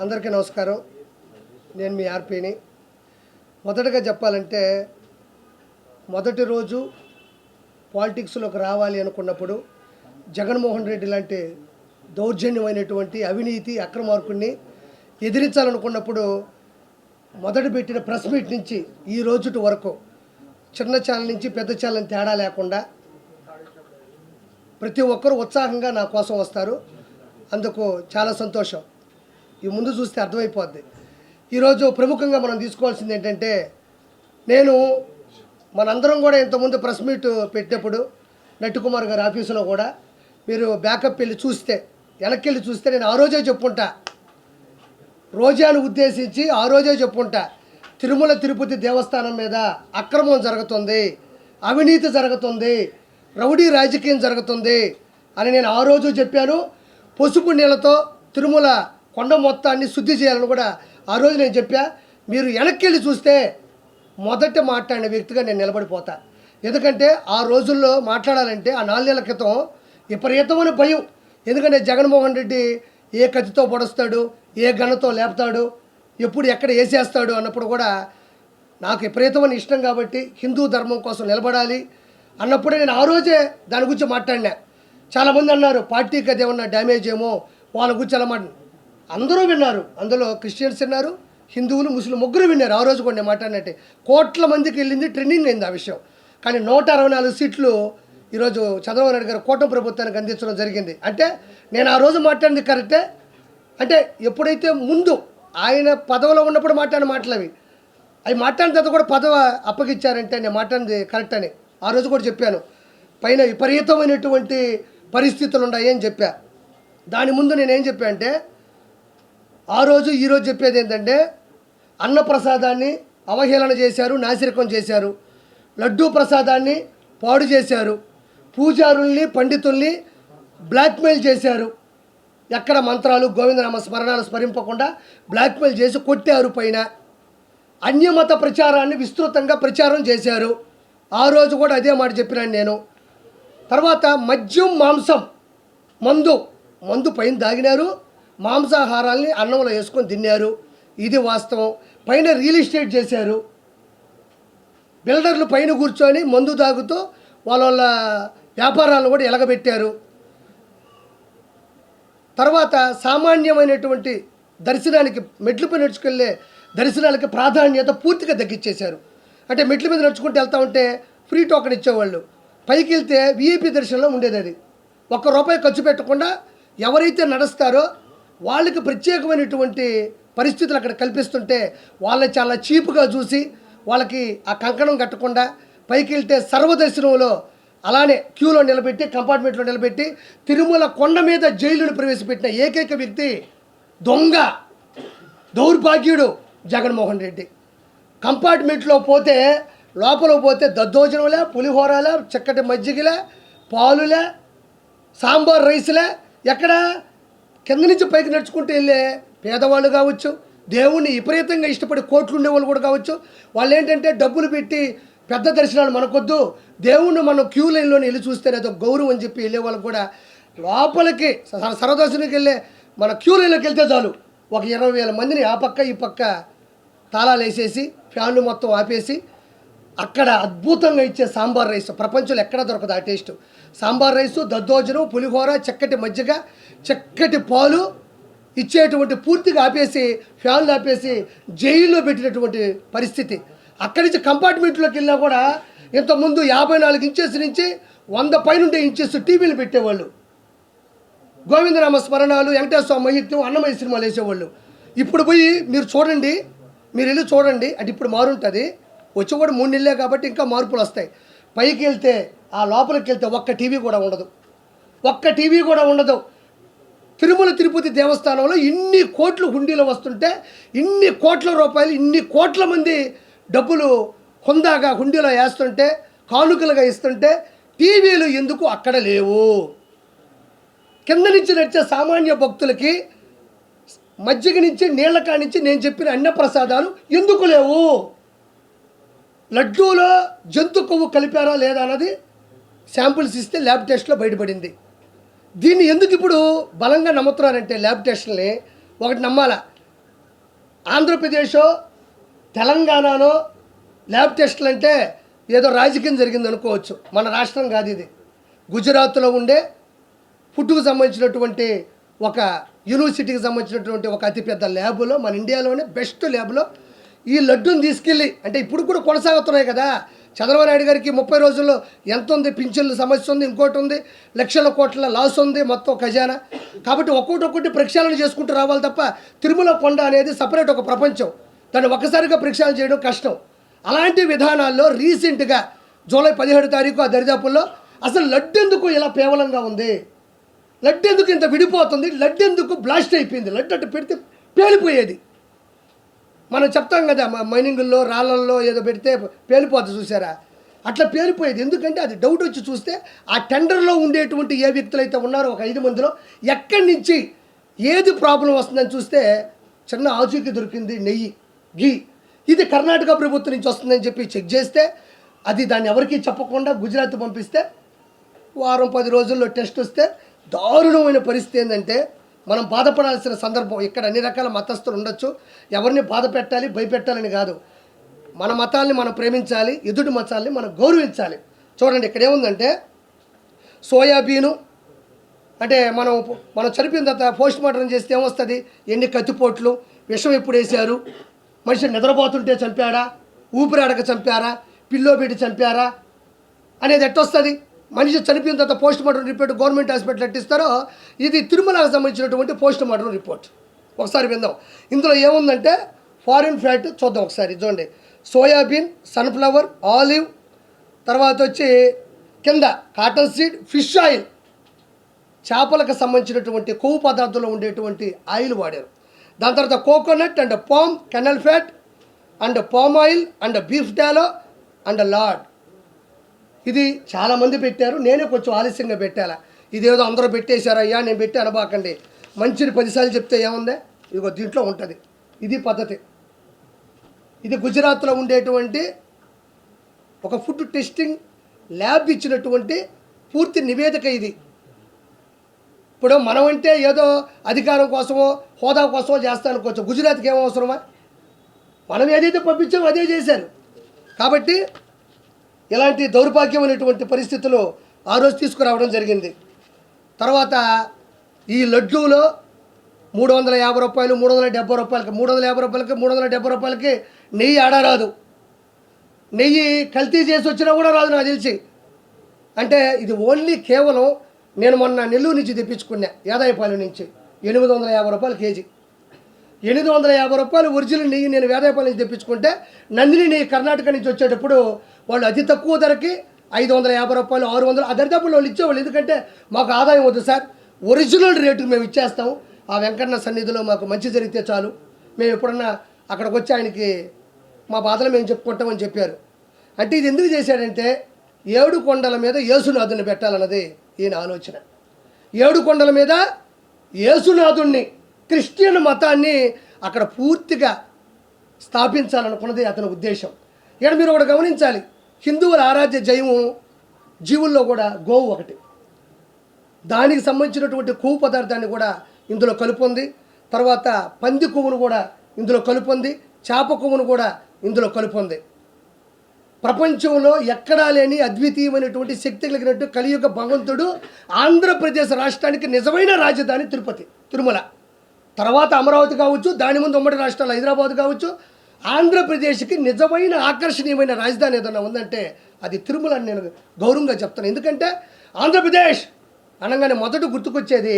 అందరికీ నమస్కారం. నేను మీ ఆర్పీని. మొదటగా చెప్పాలంటే మొదటి రోజు పాలిటిక్స్లోకి రావాలి అనుకున్నప్పుడు జగన్మోహన్ రెడ్డి లాంటి దౌర్జన్యమైనటువంటి అవినీతి అక్రమార్కుడిని ఎదిరించాలనుకున్నప్పుడు మొదట పెట్టిన ప్రెస్ మీట్ నుంచి ఈ రోజుటి వరకు చిన్న ఛానల్ నుంచి పెద్ద ఛానల్ తేడా లేకుండా ప్రతి ఒక్కరూ ఉత్సాహంగా నా కోసం వస్తారు. అందుకు చాలా సంతోషం. ఈ ముందు చూస్తే అర్థమైపోద్ది. ఈరోజు ప్రముఖంగా మనం తీసుకోవాల్సింది ఏంటంటే, నేను మనందరం కూడా ఇంతకుముందు ప్రెస్ మీట్ పెట్టినప్పుడు నట్టుకుమార్ గారి ఆఫీసులో కూడా మీరు బ్యాకప్ వెళ్ళి చూస్తే, వెనక్కి వెళ్ళి చూస్తే నేను ఆ రోజే చెప్పుంటా, రోజాను ఉద్దేశించి ఆ రోజే చెప్పుంటా, తిరుమల తిరుపతి దేవస్థానం మీద అక్రమం జరుగుతుంది, అవినీతి జరుగుతుంది, రౌడీ రాజకీయం జరుగుతుంది అని నేను ఆ రోజు చెప్పాను. పసుపు నీళ్ళతో తిరుమల కొండ మొత్తాన్ని శుద్ధి చేయాలని కూడా ఆ రోజు నేను చెప్పా. మీరు వెనక్కి వెళ్ళి చూస్తే మొదట మాట్లాడిన వ్యక్తిగా నేను నిలబడిపోతా. ఎందుకంటే ఆ రోజుల్లో మాట్లాడాలంటే ఆ 4 నెలల క్రితం విపరీతమైన భయం. ఎందుకంటే జగన్మోహన్ రెడ్డి ఏ కత్తితో పొడుస్తాడు, ఏ గన్నతో లేపుతాడు, ఎప్పుడు ఎక్కడ వేసేస్తాడు అన్నప్పుడు కూడా నాకు విపరీతమైన ఇష్టం కాబట్టి హిందూ ధర్మం కోసం నిలబడాలి అన్నప్పుడే నేను ఆ రోజే దాని గురించి మాట్లాడినా. చాలామంది అన్నారు పార్టీకి అది ఏమన్నా డ్యామేజ్ ఏమో వాళ్ళ గురించి అలా అందరూ విన్నారు. అందులో క్రిస్టియన్స్ విన్నారు, హిందువులు, ముస్లిం ముగ్గురు విన్నారు. ఆ రోజు కూడా నేను మాట్లాడినట్టే కోట్ల మందికి వెళ్ళింది, ట్రెండింగ్ అయింది ఆ విషయం. కానీ 164 సీట్లు ఈరోజు చంద్రబాబు నాయుడు గారు కూటమి ప్రభుత్వానికి అందించడం జరిగింది. అంటే నేను ఆ రోజు మాట్లాడింది కరెక్టే. అంటే ఎప్పుడైతే ముందు ఆయన పదవిలో ఉన్నప్పుడు మాట్లాడిన మాటలు అవి మాట్లాడిన తర్వాత కూడా పదవి అప్పగిచ్చారంటే నేను మాట్లాడింది కరెక్ట్ అని ఆ రోజు కూడా చెప్పాను. పైన విపరీతమైనటువంటి పరిస్థితులు ఉన్నాయి అని చెప్పా. దాని ముందు నేనేం చెప్పా అంటే, ఆ రోజు ఈరోజు చెప్పేది ఏంటంటే, అన్నప్రసాదాన్ని అవహేళన చేశారు, నాసిరకం చేశారు, లడ్డూ ప్రసాదాన్ని పాడు చేశారు, పూజారుల్ని పండితుల్ని బ్లాక్మెయిల్ చేశారు, ఎక్కడ మంత్రాలు గోవిందనామ స్మరణాలు స్మరింపకుండా బ్లాక్మెయిల్ చేసి కొట్టారు. పైన అన్యమత ప్రచారాన్ని విస్తృతంగా ప్రచారం చేశారు. ఆ రోజు కూడా అదే మాట చెప్పినాను నేను. తర్వాత మద్యం, మాంసం, మందు పైన దాగినారు, మాంసాహారాల్ని అన్నంలో వేసుకొని తిన్నారు, ఇది వాస్తవం. పైన రియల్ ఎస్టేట్ చేశారు, బిల్డర్లు పైన కూర్చొని మందు తాగుతూ వాళ్ళ వ్యాపారాలను కూడా ఎలగబెట్టారు. తర్వాత సామాన్యమైనటువంటి దర్శనానికి మెట్లపై నడుచుకెళ్ళే దర్శనాలకి ప్రాధాన్యత పూర్తిగా తగ్గించేశారు. అంటే మెట్ల మీద నడుచుకుంటూ వెళ్తూ ఉంటే ఫ్రీ టోకెన్ ఇచ్చేవాళ్ళు, పైకి వెళ్తే విఐపి దర్శనంలో ఉండేది. అది ₹1 ఖర్చు పెట్టకుండా ఎవరైతే నడుస్తారో వాళ్ళకి ప్రత్యేకమైనటువంటి పరిస్థితులు అక్కడ కల్పిస్తుంటే వాళ్ళని చాలా చీప్గా చూసి వాళ్ళకి ఆ కంకణం కట్టకుండా పైకి వెళ్తే సర్వదర్శనంలో అలానే క్యూలో నిలబెట్టి, కంపార్ట్మెంట్లో నిలబెట్టి తిరుమల కొండ మీద జైలును ప్రవేశపెట్టిన ఏకైక వ్యక్తి దొంగ దౌర్భాగ్యుడు జగన్మోహన్ రెడ్డి. కంపార్ట్మెంట్లో పోతే లోపల పోతే దద్దోజనంలే, పులిహోరలే, చక్కటి మజ్జిగలే, పాలులే, సాంబార్ రైస్లే, ఎక్కడ కింద నుంచి పైకి నడుచుకుంటూ వెళ్ళే పేదవాళ్ళు కావచ్చు, దేవుణ్ణి విపరీతంగా ఇష్టపడి కోట్లు ఉండేవాళ్ళు కూడా కావచ్చు, వాళ్ళు ఏంటంటే డబ్బులు పెట్టి పెద్ద దర్శనాలు మనకొద్దు, దేవుణ్ణి మనం క్యూ లైన్లోనే వెళ్ళి చూస్తేనే అదొక గౌరవం అని చెప్పి వెళ్ళే వాళ్ళకు కూడా లోపలికి సర్వదర్శనానికి వెళ్ళే మన క్యూ లైన్లోకి వెళ్తే చాలు ఒక 20,000 మందిని ఆ పక్క ఈ పక్క తాళాలు వేసేసి ఫ్యాన్లు మొత్తం ఆపేసి అక్కడ అద్భుతంగా ఇచ్చే సాంబార్ రైస్ ప్రపంచంలో ఎక్కడ దొరకదు ఆ టేస్ట్. సాంబార్ రైసు, దద్దోజనం, పులిహోర, చక్కటి మజ్జిగ, చక్కటి పాలు ఇచ్చేటువంటి పూర్తిగా ఆపేసి ఫ్యాన్లు ఆపేసి జైల్లో పెట్టినటువంటి పరిస్థితి. అక్కడి నుంచి కంపార్ట్మెంట్లోకి వెళ్ళినా కూడా ఇంతకుముందు 54 ఇంచెస్ నుంచి 100 పైనుండే ఇంచెస్ టీవీలు పెట్టేవాళ్ళు, గోవిందనామ స్మరణాలు, వెంకటేశ్వర స్వామి మహిత్యం, అన్నమయ్య సినిమాలు వేసేవాళ్ళు. ఇప్పుడు పోయి మీరు చూడండి, మీరు వెళ్ళి చూడండి. అంటే ఇప్పుడు మారుంటుంది, వచ్చి కూడా 3 నెలలే కాబట్టి ఇంకా మార్పులు వస్తాయి. పైకి వెళ్తే ఆ లోపలికి వెళ్తే ఒక్క టీవీ కూడా ఉండదు. తిరుమల తిరుపతి దేవస్థానంలో ఇన్ని కోట్లు హుండీలో వస్తుంటే, ఇన్ని కోట్ల రూపాయలు, ఇన్ని కోట్ల మంది డబ్బులు హుందాగా హుండీలో వేస్తుంటే, కానుకలుగా ఇస్తుంటే టీవీలు ఎందుకు అక్కడ లేవు? కింద నుంచి నడిచే సామాన్య భక్తులకి మజ్జిగ నుంచి నీళ్ల కానించి నేను చెప్పిన అన్నప్రసాదాలు ఎందుకు లేవు? లడ్డూలో జంతు కొవ్వు కలిపారా లేదా అన్నది శాంపుల్స్ ఇస్తే ల్యాబ్ టెస్ట్లో బయటపడింది. దీన్ని ఎందుకు ఇప్పుడు బలంగా నమ్ముతున్నారంటే ల్యాబ్ టెస్ట్ని ఒకటి నమ్మాలా, ఆంధ్రప్రదేశో తెలంగాణనో ల్యాబ్ టెస్టులు అంటే ఏదో రాజకీయం జరిగింది అనుకోవచ్చు. మన రాష్ట్రం కాదు ఇది. గుజరాత్లో ఉండే ఫుడ్కు సంబంధించినటువంటి ఒక యూనివర్సిటీకి సంబంధించినటువంటి ఒక అతిపెద్ద ల్యాబ్లో, మన ఇండియాలోనే బెస్ట్ ల్యాబ్లో ఈ లడ్డూని తీసుకెళ్ళి, అంటే ఇప్పుడు కూడా కొనసాగుతున్నాయి కదా. చంద్రబాబు నాయుడు గారికి 30 రోజుల్లో ఎంత ఉంది, పింఛన్ల సమస్య ఉంది, ఇంకోటి ఉంది, లక్షల కోట్ల లాస్ ఉంది మొత్తం ఖజానా. కాబట్టి ఒక్కొక్కటి ప్రక్షాళన చేసుకుంటూ రావాలి తప్ప తిరుమల కొండ అనేది సపరేట్ ఒక ప్రపంచం. దాన్ని ఒక్కసారిగా ప్రక్షాళన చేయడం కష్టం. అలాంటి విధానాల్లో రీసెంట్గా జూలై 17 తారీఖు ఆ దరిదాపుల్లో అసలు లడ్డు ఎందుకు ఇలా పేవలంగా ఉంది, లడ్డు ఎందుకు ఇంత విడిపోతుంది, లడ్డు ఎందుకు బ్లాస్ట్ అయిపోయింది, లడ్డు అట్టు పెడితే పేలిపోయేది. మనం చెప్తాం కదా మైనింగుల్లో రాళ్ళల్లో ఏదో పెడితే పేలిపోద్ది, చూసారా? అట్లా పేలిపోయేది. ఎందుకంటే అది డౌట్ వచ్చి చూస్తే ఆ టెండర్లో ఉండేటువంటి ఏ వ్యక్తులు అయితే ఉన్నారో ఒక 5 మందిలో ఎక్కడి నుంచి ఏది ప్రాబ్లం వస్తుందని చూస్తే చిన్న ఆచూకీ దొరికింది, నెయ్యి, ఘీ. ఇది కర్ణాటక ప్రభుత్వం నుంచి వస్తుందని చెప్పి చెక్ చేస్తే అది దాన్ని ఎవరికీ చెప్పకుండా గుజరాత్ పంపిస్తే వారం 10 రోజుల్లో టెస్ట్ వస్తే దారుణమైన పరిస్థితి ఏంటంటే మనం బాధపడాల్సిన సందర్భం. ఇక్కడ అన్ని రకాల మతస్థులు ఉండొచ్చు, ఎవరిని బాధ పెట్టాలి భయపెట్టాలని కాదు. మన మతాల్ని మనం ప్రేమించాలి, ఎదుటి మతాల్ని మనం గౌరవించాలి. చూడండి ఇక్కడ ఏముందంటే సోయాబీను అంటే మనం చనిపోయిన తర్వాత పోస్ట్ మార్టం చేస్తే ఏమొస్తుంది, ఎన్ని కత్తిపోట్లు, విషం ఎప్పుడు వేశారు, మనిషి నిద్రపోతుంటే చంపాడా, ఊపిరాడక చంపారా, పిల్లో పెట్టి చంపారా అనేది ఎట్టొస్తుంది. మనిషి చనిపోయిన తర్వాత post mortem report government hospital ఎట్టిస్తారో ఇది తిరుమలకు సంబంధించినటువంటి పోస్ట్ మార్టం రిపోర్ట్. ఒకసారి విందాం. ఇందులో ఏముందంటే ఫారిన్ ఫ్యాట్ చూద్దాం ఒకసారి. చూడండి, సోయాబీన్, సన్ఫ్లవర్, ఆలివ్, తర్వాత వచ్చి కింద కాటన్ సీడ్, ఫిష్ ఆయిల్, చేపలకు సంబంధించినటువంటి కొవ్వు పదార్థంలో ఉండేటువంటి ఆయిల్ వాడారు. దాని తర్వాత coconut and palm kernel fat and palm oil and beef tallow and lard. ఇది చాలామంది పెట్టారు, నేనే కొంచెం ఆలస్యంగా పెట్టాలా. ఇదేదో అందరూ పెట్టేశారు, అయ్యా నేను పెట్టి అనబాకండి. మంచిని 10 సార్లు చెప్తే ఏముంది, ఇదిగో దీంట్లో ఉంటుంది. ఇది పద్ధతి. ఇది గుజరాత్లో ఉండేటువంటి ఒక ఫుడ్ టెస్టింగ్ ల్యాబ్ ఇచ్చినటువంటి పూర్తి నివేదిక ఇది. ఇప్పుడు మనం అంటే ఏదో అధికారం కోసమో హోదా కోసమో చేస్తా అనుకోవచ్చు, గుజరాత్కి ఏమో అవసరమా? మనం ఏదైతే పంపించామో అదే చేశారు. కాబట్టి ఇలాంటి దౌర్భాగ్యమైనటువంటి పరిస్థితులు ఆ రోజు తీసుకురావడం జరిగింది. తర్వాత ఈ లడ్డూలో 350 రూపాయలు, 370 రూపాయలకి, 350 రూపాయలకి, 370 రూపాయలకి నెయ్యి ఆడరాదు. నెయ్యి కల్తీ చేసి వచ్చినా కూడా రాదు నాకు తెలిసి. అంటే ఇది ఓన్లీ కేవలం నేను మొన్న నెల్లూరు నుంచి తెప్పించుకున్నా, యాదాయపాలెం నుంచి 850 రూపాయలు కేజీ. 850 రూపాయలు ఒరిజినల్ నెయ్యి నేను వేదాయపాలెం నుంచి తెప్పించుకుంటే నందిని నెయ్యి కర్ణాటక నుంచి వచ్చేటప్పుడు వాళ్ళు అతి తక్కువ ధరకి 550 రూపాయలు, 600 ఆ దరిదాపుల్లో వాళ్ళు ఇచ్చేవాళ్ళు. ఎందుకంటే మాకు ఆదాయం వద్దు సార్, ఒరిజినల్ రేటుకు మేము ఇచ్చేస్తాం, ఆ వెంకన్న సన్నిధిలో మాకు మంచి జరిగితే చాలు, మేము ఎప్పుడన్నా అక్కడికి వచ్చి ఆయనకి మా బాధలు మేము చెప్పుకుంటామని చెప్పారు. అంటే ఇది ఎందుకు చేశాడంటే 7 కొండల మీద యేసునాథుని పెట్టాలన్నది ఈయన ఆలోచన. 7 కొండల మీద యేసునాథుణ్ణి, క్రిస్టియన్ మతాన్ని అక్కడ పూర్తిగా స్థాపించాలనుకున్నది అతని ఉద్దేశం. ఇక్కడ మీరు ఒకటి గమనించాలి, హిందువుల ఆరాధ్య జైవం జీవుల్లో కూడా గోవు ఒకటి. దానికి సంబంధించినటువంటి కొవ్వు పదార్థాన్ని కూడా ఇందులో కలుపుంది. తర్వాత పంది కొవ్వును కూడా ఇందులో కలుపుంది, చేప కొవ్వును కూడా ఇందులో కలుపుంది. ప్రపంచంలో ఎక్కడా లేని అద్వితీయమైనటువంటి శక్తి కలిగినట్టు కలియుగ భగవంతుడు ఆంధ్రప్రదేశ్ రాష్ట్రానికి నిజమైన రాజధాని తిరుమల. తర్వాత అమరావతి కావచ్చు, దాని ముందు ఉమ్మడి రాష్ట్రాలు హైదరాబాద్ కావచ్చు, ఆంధ్రప్రదేశ్కి నిజమైన ఆకర్షణీయమైన రాజధాని ఏదన్నా ఉందంటే అది తిరుమల అని నేను గౌరవంగా చెప్తాను. ఎందుకంటే ఆంధ్రప్రదేశ్ అనగానే మొదట గుర్తుకొచ్చేది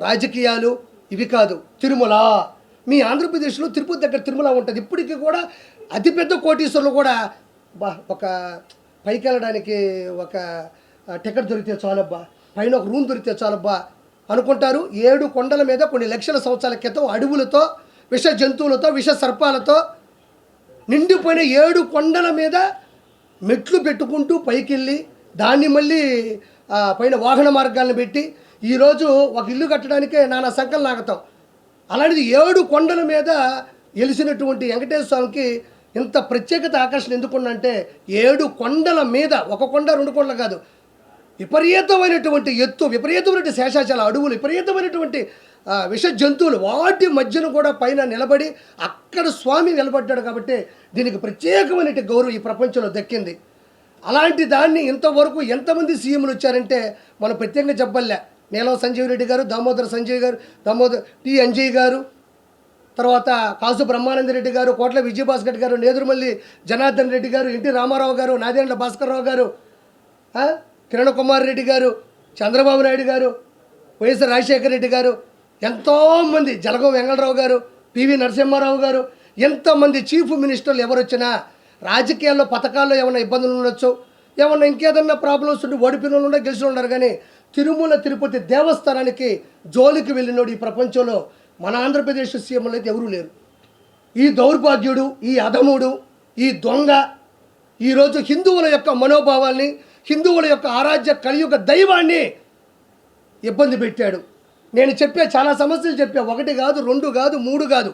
రాజకీయాలు ఇవి కాదు, తిరుమల. మీ ఆంధ్రప్రదేశ్లో తిరుపతి దగ్గర తిరుమల ఉంటుంది. ఇప్పటికీ కూడా అతిపెద్ద కోటీశ్వరులు కూడా ఒక పైకి వెళ్ళడానికి ఒక టికెట్ దొరికితే చాలబ్బా, పైన ఒక రూమ్ దొరికితే చాలబ్బా అనుకుంటారు. 7 కొండల మీద కొన్ని లక్షల సంవత్సరాల క్రితం అడవులతో, విష జంతువులతో, విష సర్పాలతో నిండిపోయిన 7 కొండల మీద మెట్లు పెట్టుకుంటూ పైకి వెళ్ళి దాన్ని మళ్ళీ పైన వాహన మార్గాలను పెట్టి ఈరోజు ఒక ఇల్లు కట్టడానికే నానా సంకలు నాగతాం. అలాంటిది 7 కొండల మీద వెలిసినటువంటి వెంకటేశ్వర స్వామికి ఇంత ప్రత్యేకత ఆకర్షణ ఎందుకున్నంటే 7 కొండల మీద, ఒక కొండ 2 కొండలు కాదు, విపరీతమైనటువంటి ఎత్తు, విపరీతమైన శేషాచల అడవులు, విపరీతమైనటువంటి విష జంతువులు, వాటి మధ్యన కూడా పైన నిలబడి అక్కడ స్వామి నిలబడ్డాడు. కాబట్టి దీనికి ప్రత్యేకమైన గౌరవం ఈ ప్రపంచంలో దక్కింది. అలాంటి దాన్ని ఇంతవరకు ఎంతమంది సీఎంలు వచ్చారంటే మనం ప్రత్యేకంగా చెప్పలే. నీలం సంజీవ్ రెడ్డి గారు, దామోదర్ సంజయ్ గారు, దామోదర్ టి అంజయ్ గారు, తర్వాత కాసు బ్రహ్మానంద రెడ్డి గారు, కోట్ల విజయభాస్కర్ గారు, నేదురుమల్లి జనార్దన్ రెడ్డి గారు, ఎన్టీ రామారావు గారు, నాదేండ్ల భాస్కర్రావు గారు, కిరణ్ కుమార్ రెడ్డి గారు, చంద్రబాబు నాయుడు గారు, వైఎస్ రాజశేఖర రెడ్డి గారు, ఎంతోమంది, జలగం వెంగళరావు గారు, పివి నరసింహారావు గారు, ఎంతమంది చీఫ్ మినిస్టర్లు ఎవరు వచ్చినా రాజకీయాల్లో పథకాల్లో ఏమైనా ఇబ్బందులు ఉండొచ్చు, ఏమన్నా ఇంకేదన్నా ప్రాబ్లమ్స్ ఉండి ఓడిపోయిన వాళ్ళు ఉండే గెలిచిన ఉన్నారు. కానీ తిరుమల తిరుపతి దేవస్థానానికి జోలికి వెళ్ళినోడు ఈ ప్రపంచంలో మన ఆంధ్రప్రదేశ్ సీఎంలు అయితే ఎవరూ లేరు. ఈ దౌర్భాగ్యుడు, ఈ అధముడు, ఈ దొంగ ఈరోజు హిందువుల యొక్క మనోభావాల్ని, హిందువుల యొక్క ఆరాధ్య కలియుగ దైవాన్ని ఇబ్బంది పెట్టాడు. నేను చెప్పే చాలా సమస్యలు చెప్పా, 1 కాదు, 2 కాదు, 3 కాదు.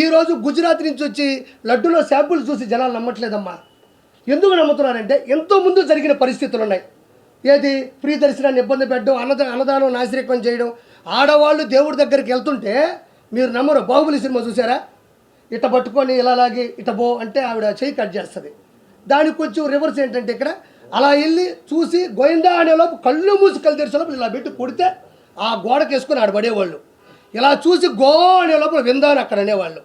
ఈరోజు గుజరాత్ నుంచి వచ్చి లడ్డులో శాంపుల్ చూసి జనాలు నమ్మట్లేదమ్మా. ఎందుకు నమ్ముతున్నారంటే ఎంతో ముందు జరిగిన పరిస్థితులు ఉన్నాయి. ఏది ఫ్రీ దర్శనాన్ని ఇబ్బంది పెట్టడం, అన్నదానం నాసిరకం చేయడం. ఆడవాళ్ళు దేవుడి దగ్గరికి వెళ్తుంటే మీరు నమ్మరు, బాహుబలి సినిమా చూసారా? ఇట పట్టుకొని ఇలా లాగి ఇట బో అంటే ఆవిడ చేయి కట్ చేస్తుంది. దానికి కొంచెం రివర్స్ ఏంటంటే ఇక్కడ అలా వెళ్ళి చూసి గోయిందా అనేలోపు కళ్ళు మూసి కళ్ళు తెరిచేలోపు ఇలా పెట్టి కొడితే ఆ గోడకి వేసుకొని ఆడ పడేవాళ్ళు. ఇలా చూసి గో అనే లోపల విందాని అక్కడ అనేవాళ్ళు.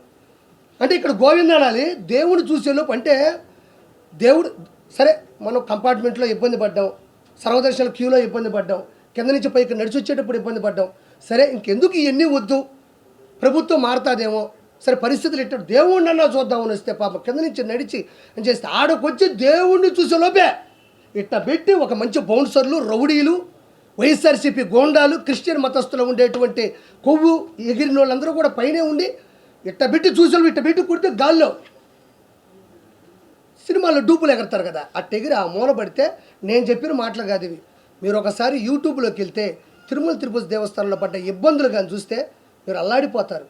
అంటే ఇక్కడ గోవింద అనాలి, దేవుడు చూసేలోపు. అంటే దేవుడు సరే, మనం కంపార్ట్మెంట్లో ఇబ్బంది పడ్డాం, సర్వదర్శన క్యూలో ఇబ్బంది పడ్డాం, కింద నుంచి పైకి నడిచి వచ్చేటప్పుడు ఇబ్బంది పడ్డాం. సరే ఇంకెందుకు ఇవన్నీ వద్దు, ప్రభుత్వం మారుతాదేమో, సరే పరిస్థితులు ఇట్ట దేవుడినన్నా చూద్దామని వస్తే పాపం కింద నుంచి నడిచి అని చేస్తే ఆడకొచ్చి దేవుడిని చూసేలోపే ఇట్ట పెట్టి ఒక మంచి బౌన్సర్లు, రౌడీలు, వైఎస్ఆర్సీపీ గోండాలు, క్రిస్టియన్ మతస్థులు ఉండేటువంటి కొవ్వు ఎగిరిన వాళ్ళందరూ కూడా పైనే ఉండి ఇట్ట పెట్టి చూసేవాళ్ళు, ఇట్ట పెట్టి కుడితే గాల్లో సినిమాల్లో డూపులు ఎగరతారు కదా, అట్ట ఎగిరి ఆ మూల పడితే నేను చెప్పిన మాటలు కాదు ఇవి. మీరు ఒకసారి యూట్యూబ్లోకి వెళ్తే తిరుమల తిరుపతి దేవస్థానంలో పడ్డ ఇబ్బందులు కానీ చూస్తే మీరు అల్లాడిపోతారు.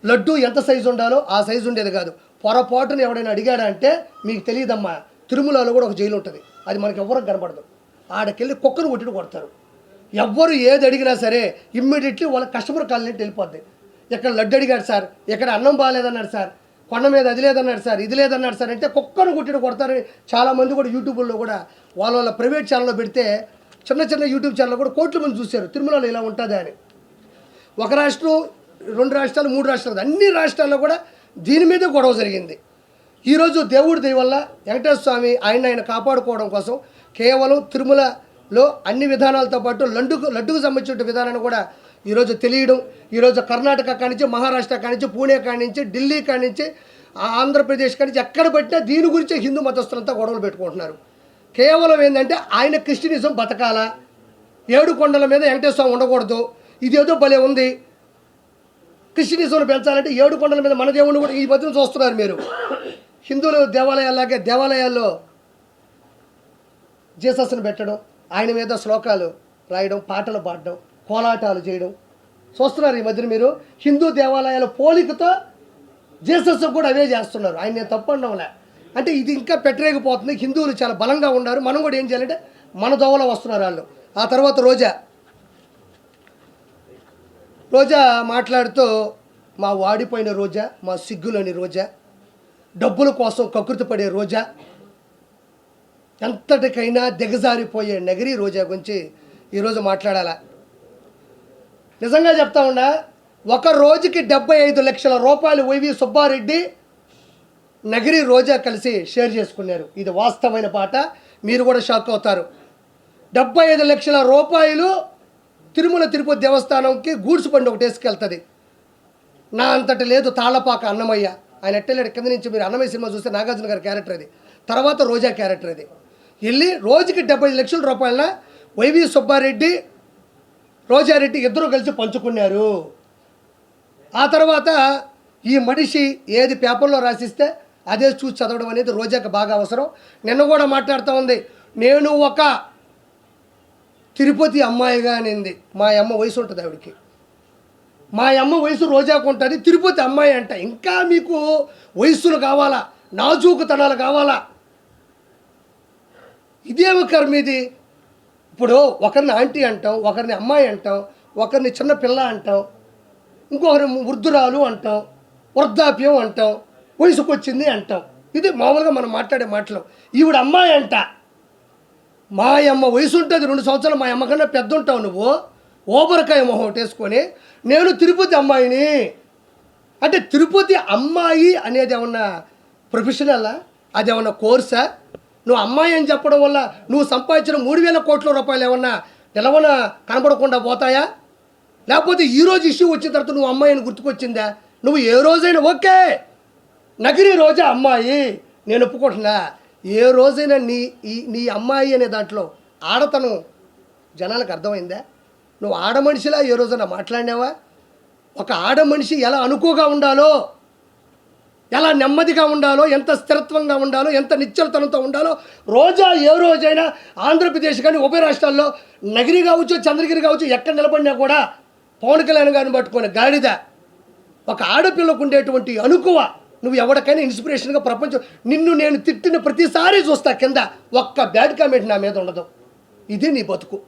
లడ్డు ఎంత సైజు ఉండాలో ఆ సైజు ఉండేది కాదు. పొరపాటును ఎవడైనా అడిగాడా అంటే మీకు తెలియదమ్మా, తిరుమలలో కూడా ఒక జైలు ఉంటుంది, అది మనకి ఎవరికి కనపడదు. ఆడకెళ్ళి కుక్కను కొట్టి కొడతారు. ఎవ్వరు ఏది అడిగినా సరే ఇమ్మీడియట్లీ వాళ్ళ కస్టమర్ కాలనీ వెళ్ళిపోద్ది. ఇక్కడ లడ్డు అడిగాడు సార్, ఇక్కడ అన్నం బాగాలేదన్నాడు సార్, కొండ మీద అది లేదన్నాడు సార్, ఇది లేదన్నాడు సార్ అంటే కుక్కను కొట్టి కొడతారని చాలామంది కూడా యూట్యూబ్లో కూడా వాళ్ళ ప్రైవేట్ ఛానల్లో పెడితే చిన్న చిన్న యూట్యూబ్ ఛానల్లో కూడా కోట్ల మంది చూశారు తిరుమలలో ఇలా ఉంటుందా అని. ఒక రాష్ట్రం, 2 రాష్ట్రాలు, 3 రాష్ట్రాలు, అన్ని రాష్ట్రాల్లో కూడా దీని మీదే గొడవ జరిగింది. ఈరోజు దేవుడి దయ వల్ల వెంకటేశ్వర స్వామి ఆయన కాపాడుకోవడం కోసం కేవలం తిరుమలలో అన్ని విధానాలతో పాటు లడ్డుకు సంబంధించిన విధానాన్ని కూడా ఈరోజు తెలియడం, ఈరోజు కర్ణాటక కానించి, మహారాష్ట్ర కానించి, పూణే కానించి, ఢిల్లీ కానించి, ఆంధ్రప్రదేశ్ కానించి ఎక్కడ పెట్టినా దీని గురించి హిందూ మతస్థులంతా గొడవలు పెట్టుకుంటున్నారు. కేవలం ఏంటంటే ఆయన క్రిస్టియనిజం బతకాలా, 7 కొండల మీద వెంకటేశ్వర స్వామి ఉండకూడదు, ఇదేదో భలే ఉంది. క్రిస్టియనిజంను పెంచాలంటే 7 కొండల మీద మన దేవుడిని కూడా ఈ మధ్యన చూస్తున్నారు మీరు. హిందువుల దేవాలయాల్లాగే దేవాలయాల్లో జీసస్ని పెట్టడం, ఆయన మీద శ్లోకాలు రాయడం, పాటలు పాడడం, కోలాటాలు చేయడం చూస్తున్నారు ఈ మధ్యన మీరు. హిందూ దేవాలయాల పోలికతో జీసస్ కూడా అవే చేస్తున్నారు. ఆయన నేను తప్పు అనడంలే, అంటే ఇది ఇంకా పెట్టరేగిపోతుంది. హిందువులు చాలా బలంగా ఉన్నారు, మనం కూడా ఏం చేయాలంటే మన దోవలో వస్తున్నారు వాళ్ళు. ఆ తర్వాత రోజా మాట్లాడుతూ మా వాడిపోయిన రోజా, మా సిగ్గులోని రోజా, డబ్బుల కోసం కకృతి పడే రోజా, ఎంతటికైనా దిగజారిపోయే నగరి రోజా గురించి ఈరోజు మాట్లాడాలా. నిజంగా చెప్తా ఉన్నా, ఒక రోజుకి 75 లక్షల రూపాయలు వైవి సుబ్బారెడ్డి, నగరి రోజా కలిసి షేర్ చేసుకున్నారు. ఇది వాస్తవమైన పాట, మీరు కూడా షాక్ అవుతారు. 75 లక్షల రూపాయలు తిరుమల తిరుపతి దేవస్థానంకి గూడ్స్ బండి ఒకటి వేసుకెళ్తుంది. నా అంతటి లేదు తాళ్ళపాక అన్నమయ్య, ఆయన ఎట్టలేడు కింద నుంచి. మీరు అన్నమయ్య సినిమా చూస్తే నాగార్జున గారి క్యారెక్టర్ అది, తర్వాత రోజా క్యారెక్టర్ అది. వెళ్ళి రోజుకి 75 లక్షల రూపాయలన వైవి సుబ్బారెడ్డి, రోజారెడ్డి ఇద్దరు కలిసి పంచుకున్నారు. ఆ తర్వాత ఈ మనిషి ఏది పేపర్లో రాసిస్తే అదే చూసి చదవడం అనేది రోజాకి బాగా అవసరం. నిన్న కూడా మాట్లాడుతూ ఉంది, నేను ఒక తిరుపతి అమ్మాయిగా అనింది. మా అమ్మ వయసు ఉంటుంది ఆవిడికి, మా అమ్మ వయసు రోజాకు ఉంటుంది, తిరుపతి అమ్మాయి అంట. ఇంకా మీకు వయస్సులు కావాలా, నాజూకుతనాలు కావాలా? ఇదేమి కర్మ ఇది? ఇప్పుడు ఒకరిని ఆంటీ అంటాం, ఒకరిని అమ్మాయి అంటాం, ఒకరిని చిన్న పిల్ల అంటాం, ఇంకొకరి వృద్ధురాలు అంటాం, వృద్ధాప్యం అంటాం, వయసుకు వచ్చింది అంటాం. ఇది మామూలుగా మనం మాట్లాడే మాటలు. ఈవిడ అమ్మాయి అంట. మా అమ్మ వయసు ఉంటుంది 2 సంవత్సరాలు, మా అమ్మ కన్నా పెద్ద ఉంటావు నువ్వు. ఓబరకాయ మొహం వేసుకొని నేను తిరుపతి అమ్మాయిని అంటే, తిరుపతి అమ్మాయి అనేది ఏమన్నా ప్రొఫెషనలా? అది ఏమన్నా కోర్సా? నువ్వు అమ్మాయి అని చెప్పడం వల్ల నువ్వు సంపాదించిన 3,000 కోట్ల రూపాయలు ఏమన్నా నిలవన కనబడకుండా పోతాయా? లేకపోతే ఈరోజు ఇష్యూ వచ్చిన తర్వాత నువ్వు అమ్మాయి అని గుర్తుకొచ్చిందా? నువ్వు ఏ రోజైనా ఓకే నగిరి రోజా అమ్మాయి నేను ఒప్పుకుంటున్నా. ఏ రోజైనా నీ అమ్మాయి అనే దాంట్లో ఆడతనం జనాలకు అర్థమైందా? నువ్వు ఆడ మనిషిలా ఏ రోజైనా మాట్లాడినావా? ఒక ఆడ మనిషి ఎలా అనుకోగా ఉండాలో, ఎలా నెమ్మదిగా ఉండాలో, ఎంత స్థిరత్వంగా ఉండాలో, ఎంత నిశ్చలతనంతో ఉండాలో రోజా ఏ రోజైనా ఆంధ్రప్రదేశ్ కానీ ఉభయ రాష్ట్రాల్లో నగిరి కావచ్చు, చంద్రగిరి కావచ్చు, ఎక్కడ నిలబడినా కూడా పవన్ కళ్యాణ్ గారిని పట్టుకొని గాడిద ఒక ఆడపిల్లకు ఉండేటువంటి అనుకువ నువ్వు ఎవరికైనా ఇన్స్పిరేషన్గా ప్రపంచం. నిన్ను నేను తిట్టిన ప్రతిసారి చూస్తా కింద ఒక్క బ్యాడ్ కామెంట్ నా మీద ఉండదు. ఇది నీ బతుకు.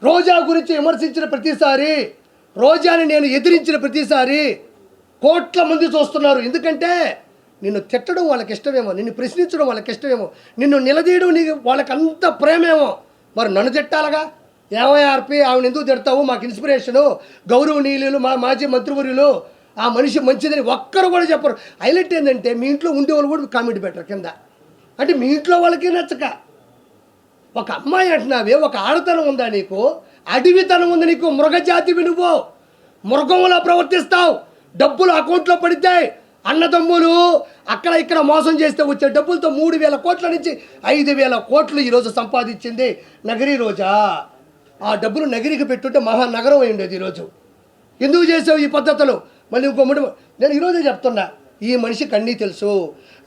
రోజా గురించి విమర్శించిన ప్రతిసారి, రోజాని నేను ఎదిరించిన ప్రతిసారి కోట్ల మంది చూస్తున్నారు. ఎందుకంటే నిన్ను తిట్టడం వాళ్ళకి ఇష్టమేమో, నిన్ను ప్రశ్నించడం వాళ్ళకి ఇష్టమేమో, నిన్ను నిలదీయడం నీకు వాళ్ళకి అంత ప్రేమేమో. మరి నన్ను తిట్టాలగా? ఏమయ్యార్పి ఆవిడ ఎందుకు తిడతావు? మాకు ఇన్స్పిరేషను, గౌరవనీయులు, మా మాజీ మంత్రివర్యులు, ఆ మనిషి మంచిదని ఒక్కరు కూడా చెప్పరు. హైలైట్ ఏంటంటే మీ ఇంట్లో ఉండేవాళ్ళు కూడా కామెంట్ పెట్టరు కింద. అంటే మీ ఇంట్లో వాళ్ళకి నచ్చక ఒక అమ్మాయి అంటున్నావే, ఒక ఆడతనం ఉందా నీకు? అడవితనం ఉంది నీకు. మృగజాతివి నువ్వు. మృగంలా ప్రవర్తిస్తావు. డబ్బులు అకౌంట్లో పడితే అన్నదమ్ములు అక్కడ ఇక్కడ మోసం చేస్తే వచ్చే డబ్బులతో 3,000 కోట్ల నుంచి 5,000 కోట్లు ఈరోజు సంపాదించింది నగరి రోజా. ఆ డబ్బులు నగిరికి పెట్టుంటే మహానగరం అయి ఉండేది ఈరోజు. ఎందుకు చేసావు ఈ పద్ధతులు? మళ్ళీ ఇంకో నేను ఈరోజే చెప్తున్నా, ఈ మనిషికి అన్నీ తెలుసు.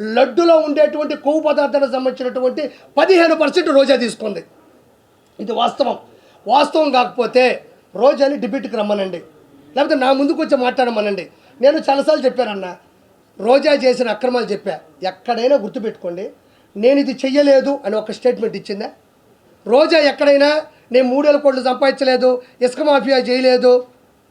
లడ్డులో ఉండేటువంటి కొవ్వు పదార్థాలకు సంబంధించినటువంటి 15% రోజా తీసుకుంది. ఇది వాస్తవం. వాస్తవం కాకపోతే రోజాని డిబేట్కి రమ్మనండి, లేకపోతే నా ముందుకు వచ్చి మాట్లాడమనండి. నేను చాలాసార్లు చెప్పానన్నా, రోజా చేసిన అక్రమాలు చెప్పా. ఎక్కడైనా గుర్తుపెట్టుకోండి, నేను ఇది చెయ్యలేదు అని ఒక స్టేట్మెంట్ ఇచ్చిందా? రోజా ఎక్కడైనా నేను 3,000 కోట్లు సంపాదించలేదు, ఇసుక మాఫియా చేయలేదు,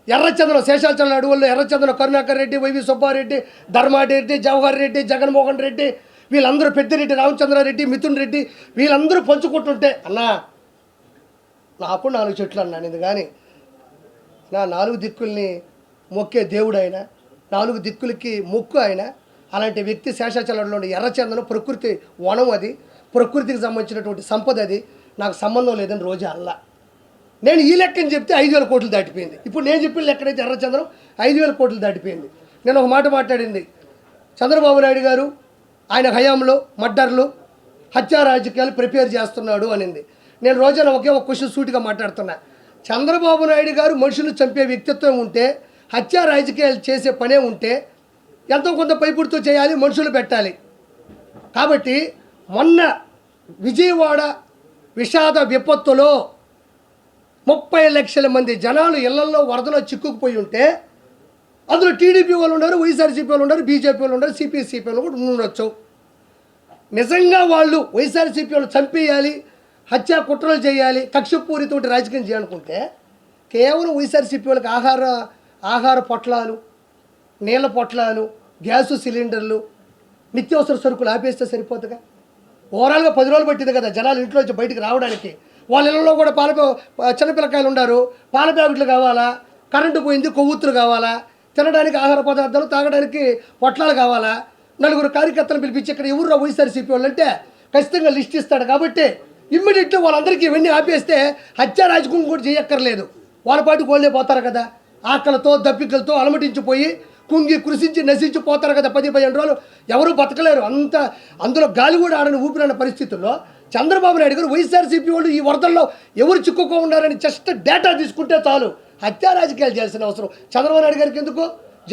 ఎర్రచంద్రం శేషాచలం అడవుల్లో ఎర్రచంద్రం కరుణాకర్ రెడ్డి, వైవి సుబ్బారెడ్డి, ధర్మారెడ్డి, జవహర్ రెడ్డి, జగన్మోహన్ రెడ్డి, వీళ్ళందరూ పెద్దిరెడ్డి, రామచంద్రారెడ్డి, మిథున్ రెడ్డి, వీళ్ళందరూ పంచుకుంటుంటే అన్నా నాకు 4 చెట్లు అన్నాను. ఇది కానీ నా 4 దిక్కుల్ని మొక్కే దేవుడు ఆయన, 4 దిక్కులకి మొక్కు ఆయన. అలాంటి వ్యక్తి శేషాచలంలో ఎర్రచందనం ప్రకృతి వనం, అది ప్రకృతికి సంబంధించినటువంటి సంపద, అది నాకు సంబంధం లేదని రోజా అల్లా. నేను ఈ లెక్కని చెప్తే 5,000 కోట్లు దాటిపోయింది. ఇప్పుడు నేను చెప్పిన లెక్కనైతే ఎర్రచంద్రం 5,000 కోట్లు దాటిపోయింది. నేను ఒక మాట మాట్లాడింది, చంద్రబాబు నాయుడు గారు ఆయన హయాంలో మర్డర్లు, హత్యా రాజకీయాలు ప్రిపేర్ చేస్తున్నాడు అనింది. నేను రోజున ఒకే ఒక క్వశ్చన్ సూటిగా మాట్లాడుతున్నా. చంద్రబాబు నాయుడు గారు మనుషులు చంపే వ్యక్తిత్వం ఉంటే, హత్యా రాజకీయాలు చేసే పనే ఉంటే ఎంతో కొంత పైపుడుతూ చేయాలి, మనుషులు పెట్టాలి. కాబట్టి మొన్న విజయవాడ విషాద విపత్తులో 30 లక్షల మంది జనాలు ఇళ్లలో వరదలో చిక్కుకుపోయి ఉంటే అందులో టీడీపీ వాళ్ళు ఉన్నారు, వైఎస్ఆర్సీపీ వాళ్ళు ఉన్నారు, బీజేపీ వాళ్ళు ఉన్నారు, సిపిఎస్సీపీ వాళ్ళు కూడా ఉండొచ్చు. నిజంగా వాళ్ళు వైఎస్ఆర్సీపీ వాళ్ళు చంపేయాలి, హత్యా కుట్రలు చేయాలి, కక్షపూరితోటి రాజకీయం చేయాలనుకుంటే కేవలం వైఎస్ఆర్సీపీ వాళ్ళకి ఆహార పొట్లాలు, నీళ్ళ పొట్లాలు, గ్యాసు సిలిండర్లు, నిత్యావసర సరుకులు ఆపేస్తే సరిపోతుందిగా. ఓవరాల్గా 10 రోజులు పట్టింది కదా జనాలు ఇంట్లో నుంచి బయటికి రావడానికి. వాళ్ళ ఇళ్ళలో కూడా చిన్నపిల్లకాయలు ఉన్నారు, పాల ప్యాకెట్లు కావాలా, కరెంటు పోయింది, కొవ్వొత్తులు కావాలా, తినడానికి ఆహార పదార్థాలు, తాగడానికి పొట్లాలు కావాలా. 4 కార్యకర్తలు పిలిపించి ఇక్కడ ఎవరు వైఎస్ఆర్సీపీ వాళ్ళు అంటే ఖచ్చితంగా లిస్ట్ ఇస్తాడు. కాబట్టి ఇమ్మీడియట్గా వాళ్ళందరికీ ఇవన్నీ ఆపేస్తే హత్యా రాజకీయం కూడా చేయక్కర్లేదు. వాళ్ళ పాటికి వాళ్ళే పోతారు కదా, ఆకలితో దప్పికలతో అలమటించిపోయి కుంగి కృషించి నశించి పోతారు కదా. 10-15 రోజులు ఎవరు బతకలేరు. అందులో గాలి కూడా ఆడని ఊపిరన్న పరిస్థితుల్లో చంద్రబాబు నాయుడు గారు వైఎస్ఆర్సీపీ వాళ్ళు ఈ వరదల్లో ఎవరు చిక్కుకో ఉన్నారని జస్ట్ డేటా తీసుకుంటే చాలు, హత్యా రాజకీయాలు చేయాల్సిన అవసరం చంద్రబాబు నాయుడు గారికి ఎందుకు?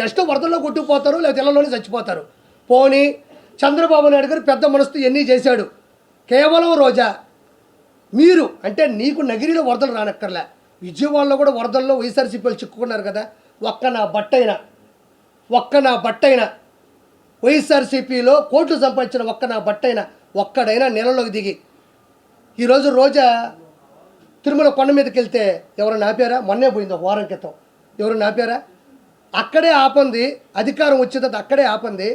జస్ట్ వరదల్లో కొట్టుకుపోతారు, లేదా ఇళ్లలోనే చచ్చిపోతారు. పోనీ చంద్రబాబు నాయుడు గారు పెద్ద మనసుతో ఎన్ని చేశాడు. కేవలం రోజా మీరు అంటే నీకు నగిరిలో వరదలు రానక్కర్లే, విజయవాడలో కూడా వరదల్లో వైఎస్ఆర్సీపీ వాళ్ళు చిక్కుకున్నారు కదా. ఒక్క నా బట్టైనా వైఎస్ఆర్సీపీలో కోట్లు సంపాదించిన ఒక్కడైనా నెలలోకి దిగి ఈరోజు రోజా తిరుమల కొండ మీదకి వెళ్తే ఎవరైనా ఆపారా? మొన్నే పోయింది ఒక వారం క్రితం, ఎవరైనా ఆపారా? అక్కడే ఆపంది, అధికారం వచ్చేది అక్కడే ఆపంది.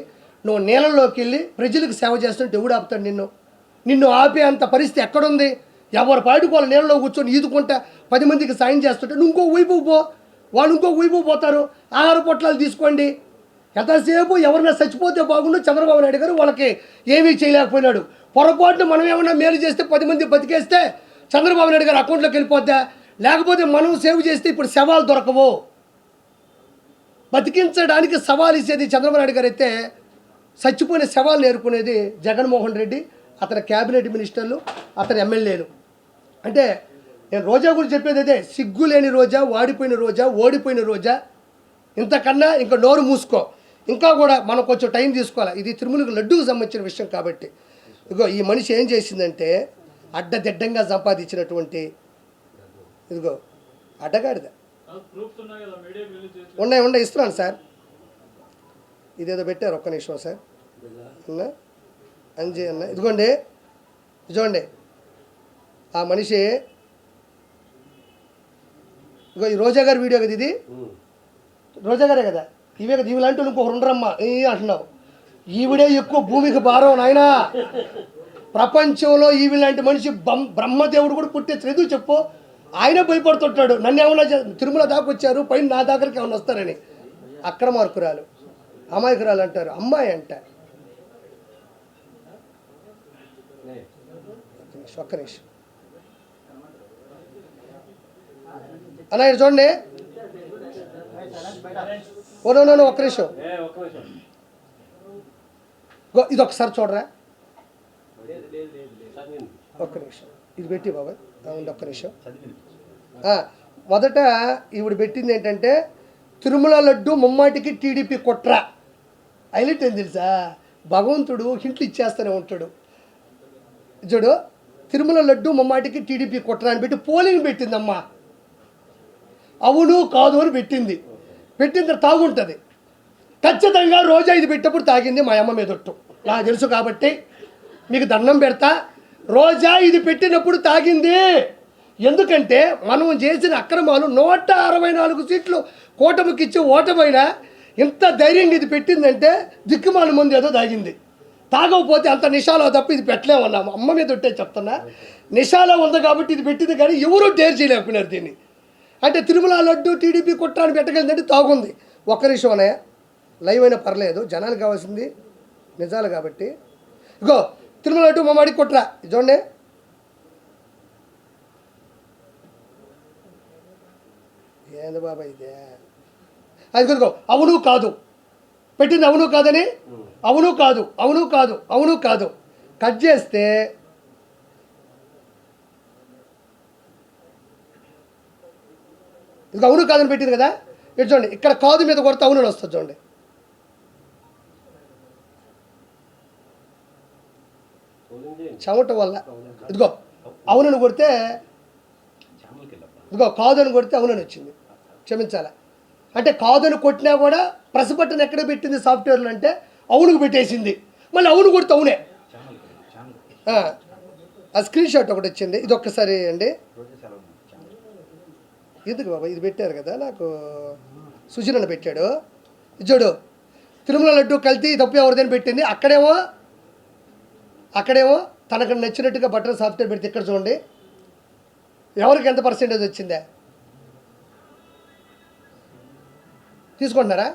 నువ్వు నీళ్ళలోకి వెళ్ళి ప్రజలకు సేవ చేస్తుంటే ఎవడు ఆపుతాడు నిన్ను ఆపే అంత పరిస్థితి ఎక్కడుంది? ఎవరు పాటికి వాళ్ళు నీళ్ళలో కూర్చొని ఈదుకుంటా 10 మందికి సాయం చేస్తుంటే నువ్వు ఇంకో వైపు పో, వాళ్ళు ఇంకో వైపు పోతారు. ఆహార పొట్లాలు తీసుకోండి. ఎంతసేపు ఎవరైనా చచ్చిపోతే బాగుండు. చంద్రబాబు నాయుడు గారు వాళ్ళకి ఏమీ చేయలేకపోయినాడు. పొరపాటున మనం ఏమన్నా మేలు చేస్తే 10 మంది బతికేస్తే చంద్రబాబు నాయుడు గారు అకౌంట్లోకి వెళ్ళిపోద్దా? లేకపోతే మనం సేవ్ చేస్తే ఇప్పుడు శవాలు దొరకవు. బతికించడానికి సవాల్ ఇచ్చేది చంద్రబాబు నాయుడు గారు అయితే, చచ్చిపోయిన శవాలు నేర్పుకునేది జగన్మోహన్ రెడ్డి, అతని క్యాబినెట్ మినిస్టర్లు, అతని ఎమ్మెల్యేలు. అంటే నేను రోజా గురించి చెప్పేది అదే, సిగ్గు లేని రోజా, వాడిపోయిన రోజా, ఓడిపోయిన రోజా. ఇంతకన్నా ఇంకా నోరు మూసుకో. ఇంకా కూడా మనం కొంచెం టైం తీసుకోవాలి. ఇది తిరుమలకు లడ్డూకు సంబంధించిన విషయం కాబట్టి. ఇదిగో ఈ మనిషి ఏం చేసిందంటే, అడ్డదిడ్డంగా సంపాదించినటువంటి ఇదిగో అడ్డగాడిద ఉన్నాయి ఇస్తున్నాను సార్. ఇదేదో పెట్టారు, ఒక్క నిమిషం సార్ అన్న అంజీ అన్న. ఇదిగోండి చూడండి, ఆ మనిషి ఇగో ఈ రోజా గారి వీడియో కదా ఇది, రోజా గారే కదా, ఇవే కదా, ఇవి లాంటి ఇంకొకరు ఉండరమ్మా అంటున్నావు. ఈవిడే ఎక్కువ భూమికి భారం నాయనా. ప్రపంచంలో ఈవి లాంటి మనిషి బ్రహ్మదేవుడు కూడా పుట్టించలేదు. ఎందుకు చెప్పు? ఆయన భయపడుతుంటాడు. నన్ను ఏమన్నా తిరుమల దాకా వచ్చారు, పైన నా దగ్గరికి ఏమన్నా వస్తారని. అక్రమార్కురాలు, అమాయకురాలు అంటారు, అమ్మాయి అంట. ఒక్క నిమిషం అన్న, ఇక్కడ చూడండి. ఓ ఒక్క నిమిషం, ఇది ఒకసారి చూడరా, ఒక్క నిమిషం. ఇది పెట్టి బాబాయ్ ఉంది, ఒక్క నిమిషం. మొదట ఈవిడ పెట్టింది ఏంటంటే, తిరుమల లడ్డు ముమ్మాటికి టీడీపీ కుట్ర. హైలైట్ ఏం తెలుసా? భగవంతుడు హింట్లు ఇచ్చేస్తూనే ఉంటాడు. చూడు, తిరుమల లడ్డు ముమ్మాటికి టీడీపీ కుట్ర అని పెట్టి పోలింగ్ పెట్టిందమ్మా. అవును కాదు అని పెట్టింది. పెట్టిన తాగుంటుంది ఖచ్చితంగా. రోజా ఇది పెట్టినప్పుడు తాగింది మా అమ్మ మీదొట్టు, నాకు తెలుసు కాబట్టి మీకు దండం పెడతా. రోజా ఇది పెట్టినప్పుడు తాగింది. ఎందుకంటే మనం చేసిన అక్రమాలు 164 సీట్లు కూటమికి ఇచ్చి ఓటమైనా ఇంత ధైర్యంగా ఇది పెట్టిందంటే దిక్కుమాల ముందు ఏదో తాగింది. తాగకపోతే అంత నిషాలో తప్ప ఇది పెట్టలేమన్నాము. అమ్మ మీద ఉంటే చెప్తున్నా, నిషాలో ఉంది కాబట్టి ఇది పెట్టింది, కానీ ఎవరూ డేర్ చేయలేకపోయినారు దీన్ని. అంటే తిరుమల లడ్డు టీడీపీ కుట్రాన్ని పెట్టగలిందంటే తాగుంది. ఒక్క నిమిషం అనే లైవ్ అయినా పర్లేదు, జనానికి కావాల్సింది నిజాలు కాబట్టి. ఇగో తిరుమల లడ్డు మమ్మాడి కుట్ర చూడండి. ఏంది బాబా ఇదే? అది కుదుకో. అవును కాదు పెట్టింది, అవును కాదని, అవును కాదు, అవును కాదు, అవును కాదు కట్ చేస్తే ఇది అవును కాదని పెట్టింది కదా. ఇటు చూడండి, ఇక్కడ కాదు మీద కొడితే అవును వస్తుంది. చూడండి, చెమట వల్ల. ఇదిగో అవునని కొడితే, ఇదిగో కాదని కొడితే అవునని వచ్చింది. క్షమించాలా అంటే కాదని కొట్టినా కూడా ప్రెస్ బటన్ ఎక్కడ పెట్టింది సాఫ్ట్వేర్లో అంటే అవునుకు పెట్టేసింది. మళ్ళీ అవును కొడితే అవునే. ఆ స్క్రీన్ షాట్ ఒకటి వచ్చింది, ఇది ఒక్కసారి అండి. ఎందుకు బాబా ఇది పెట్టారు కదా, నాకు సుజనని పెట్టాడు. చూడు, తిరుమల లడ్డు కల్తీ తప్పు ఎవరిదని పెట్టింది. అక్కడేమో తనకు నచ్చినట్టుగా బటన్ సాఫ్ట్వేర్ పెడితే ఇక్కడ చూడండి ఎవరికి ఎంత పర్సెంటేజ్ వచ్చిందే తీసుకుంటున్నారా?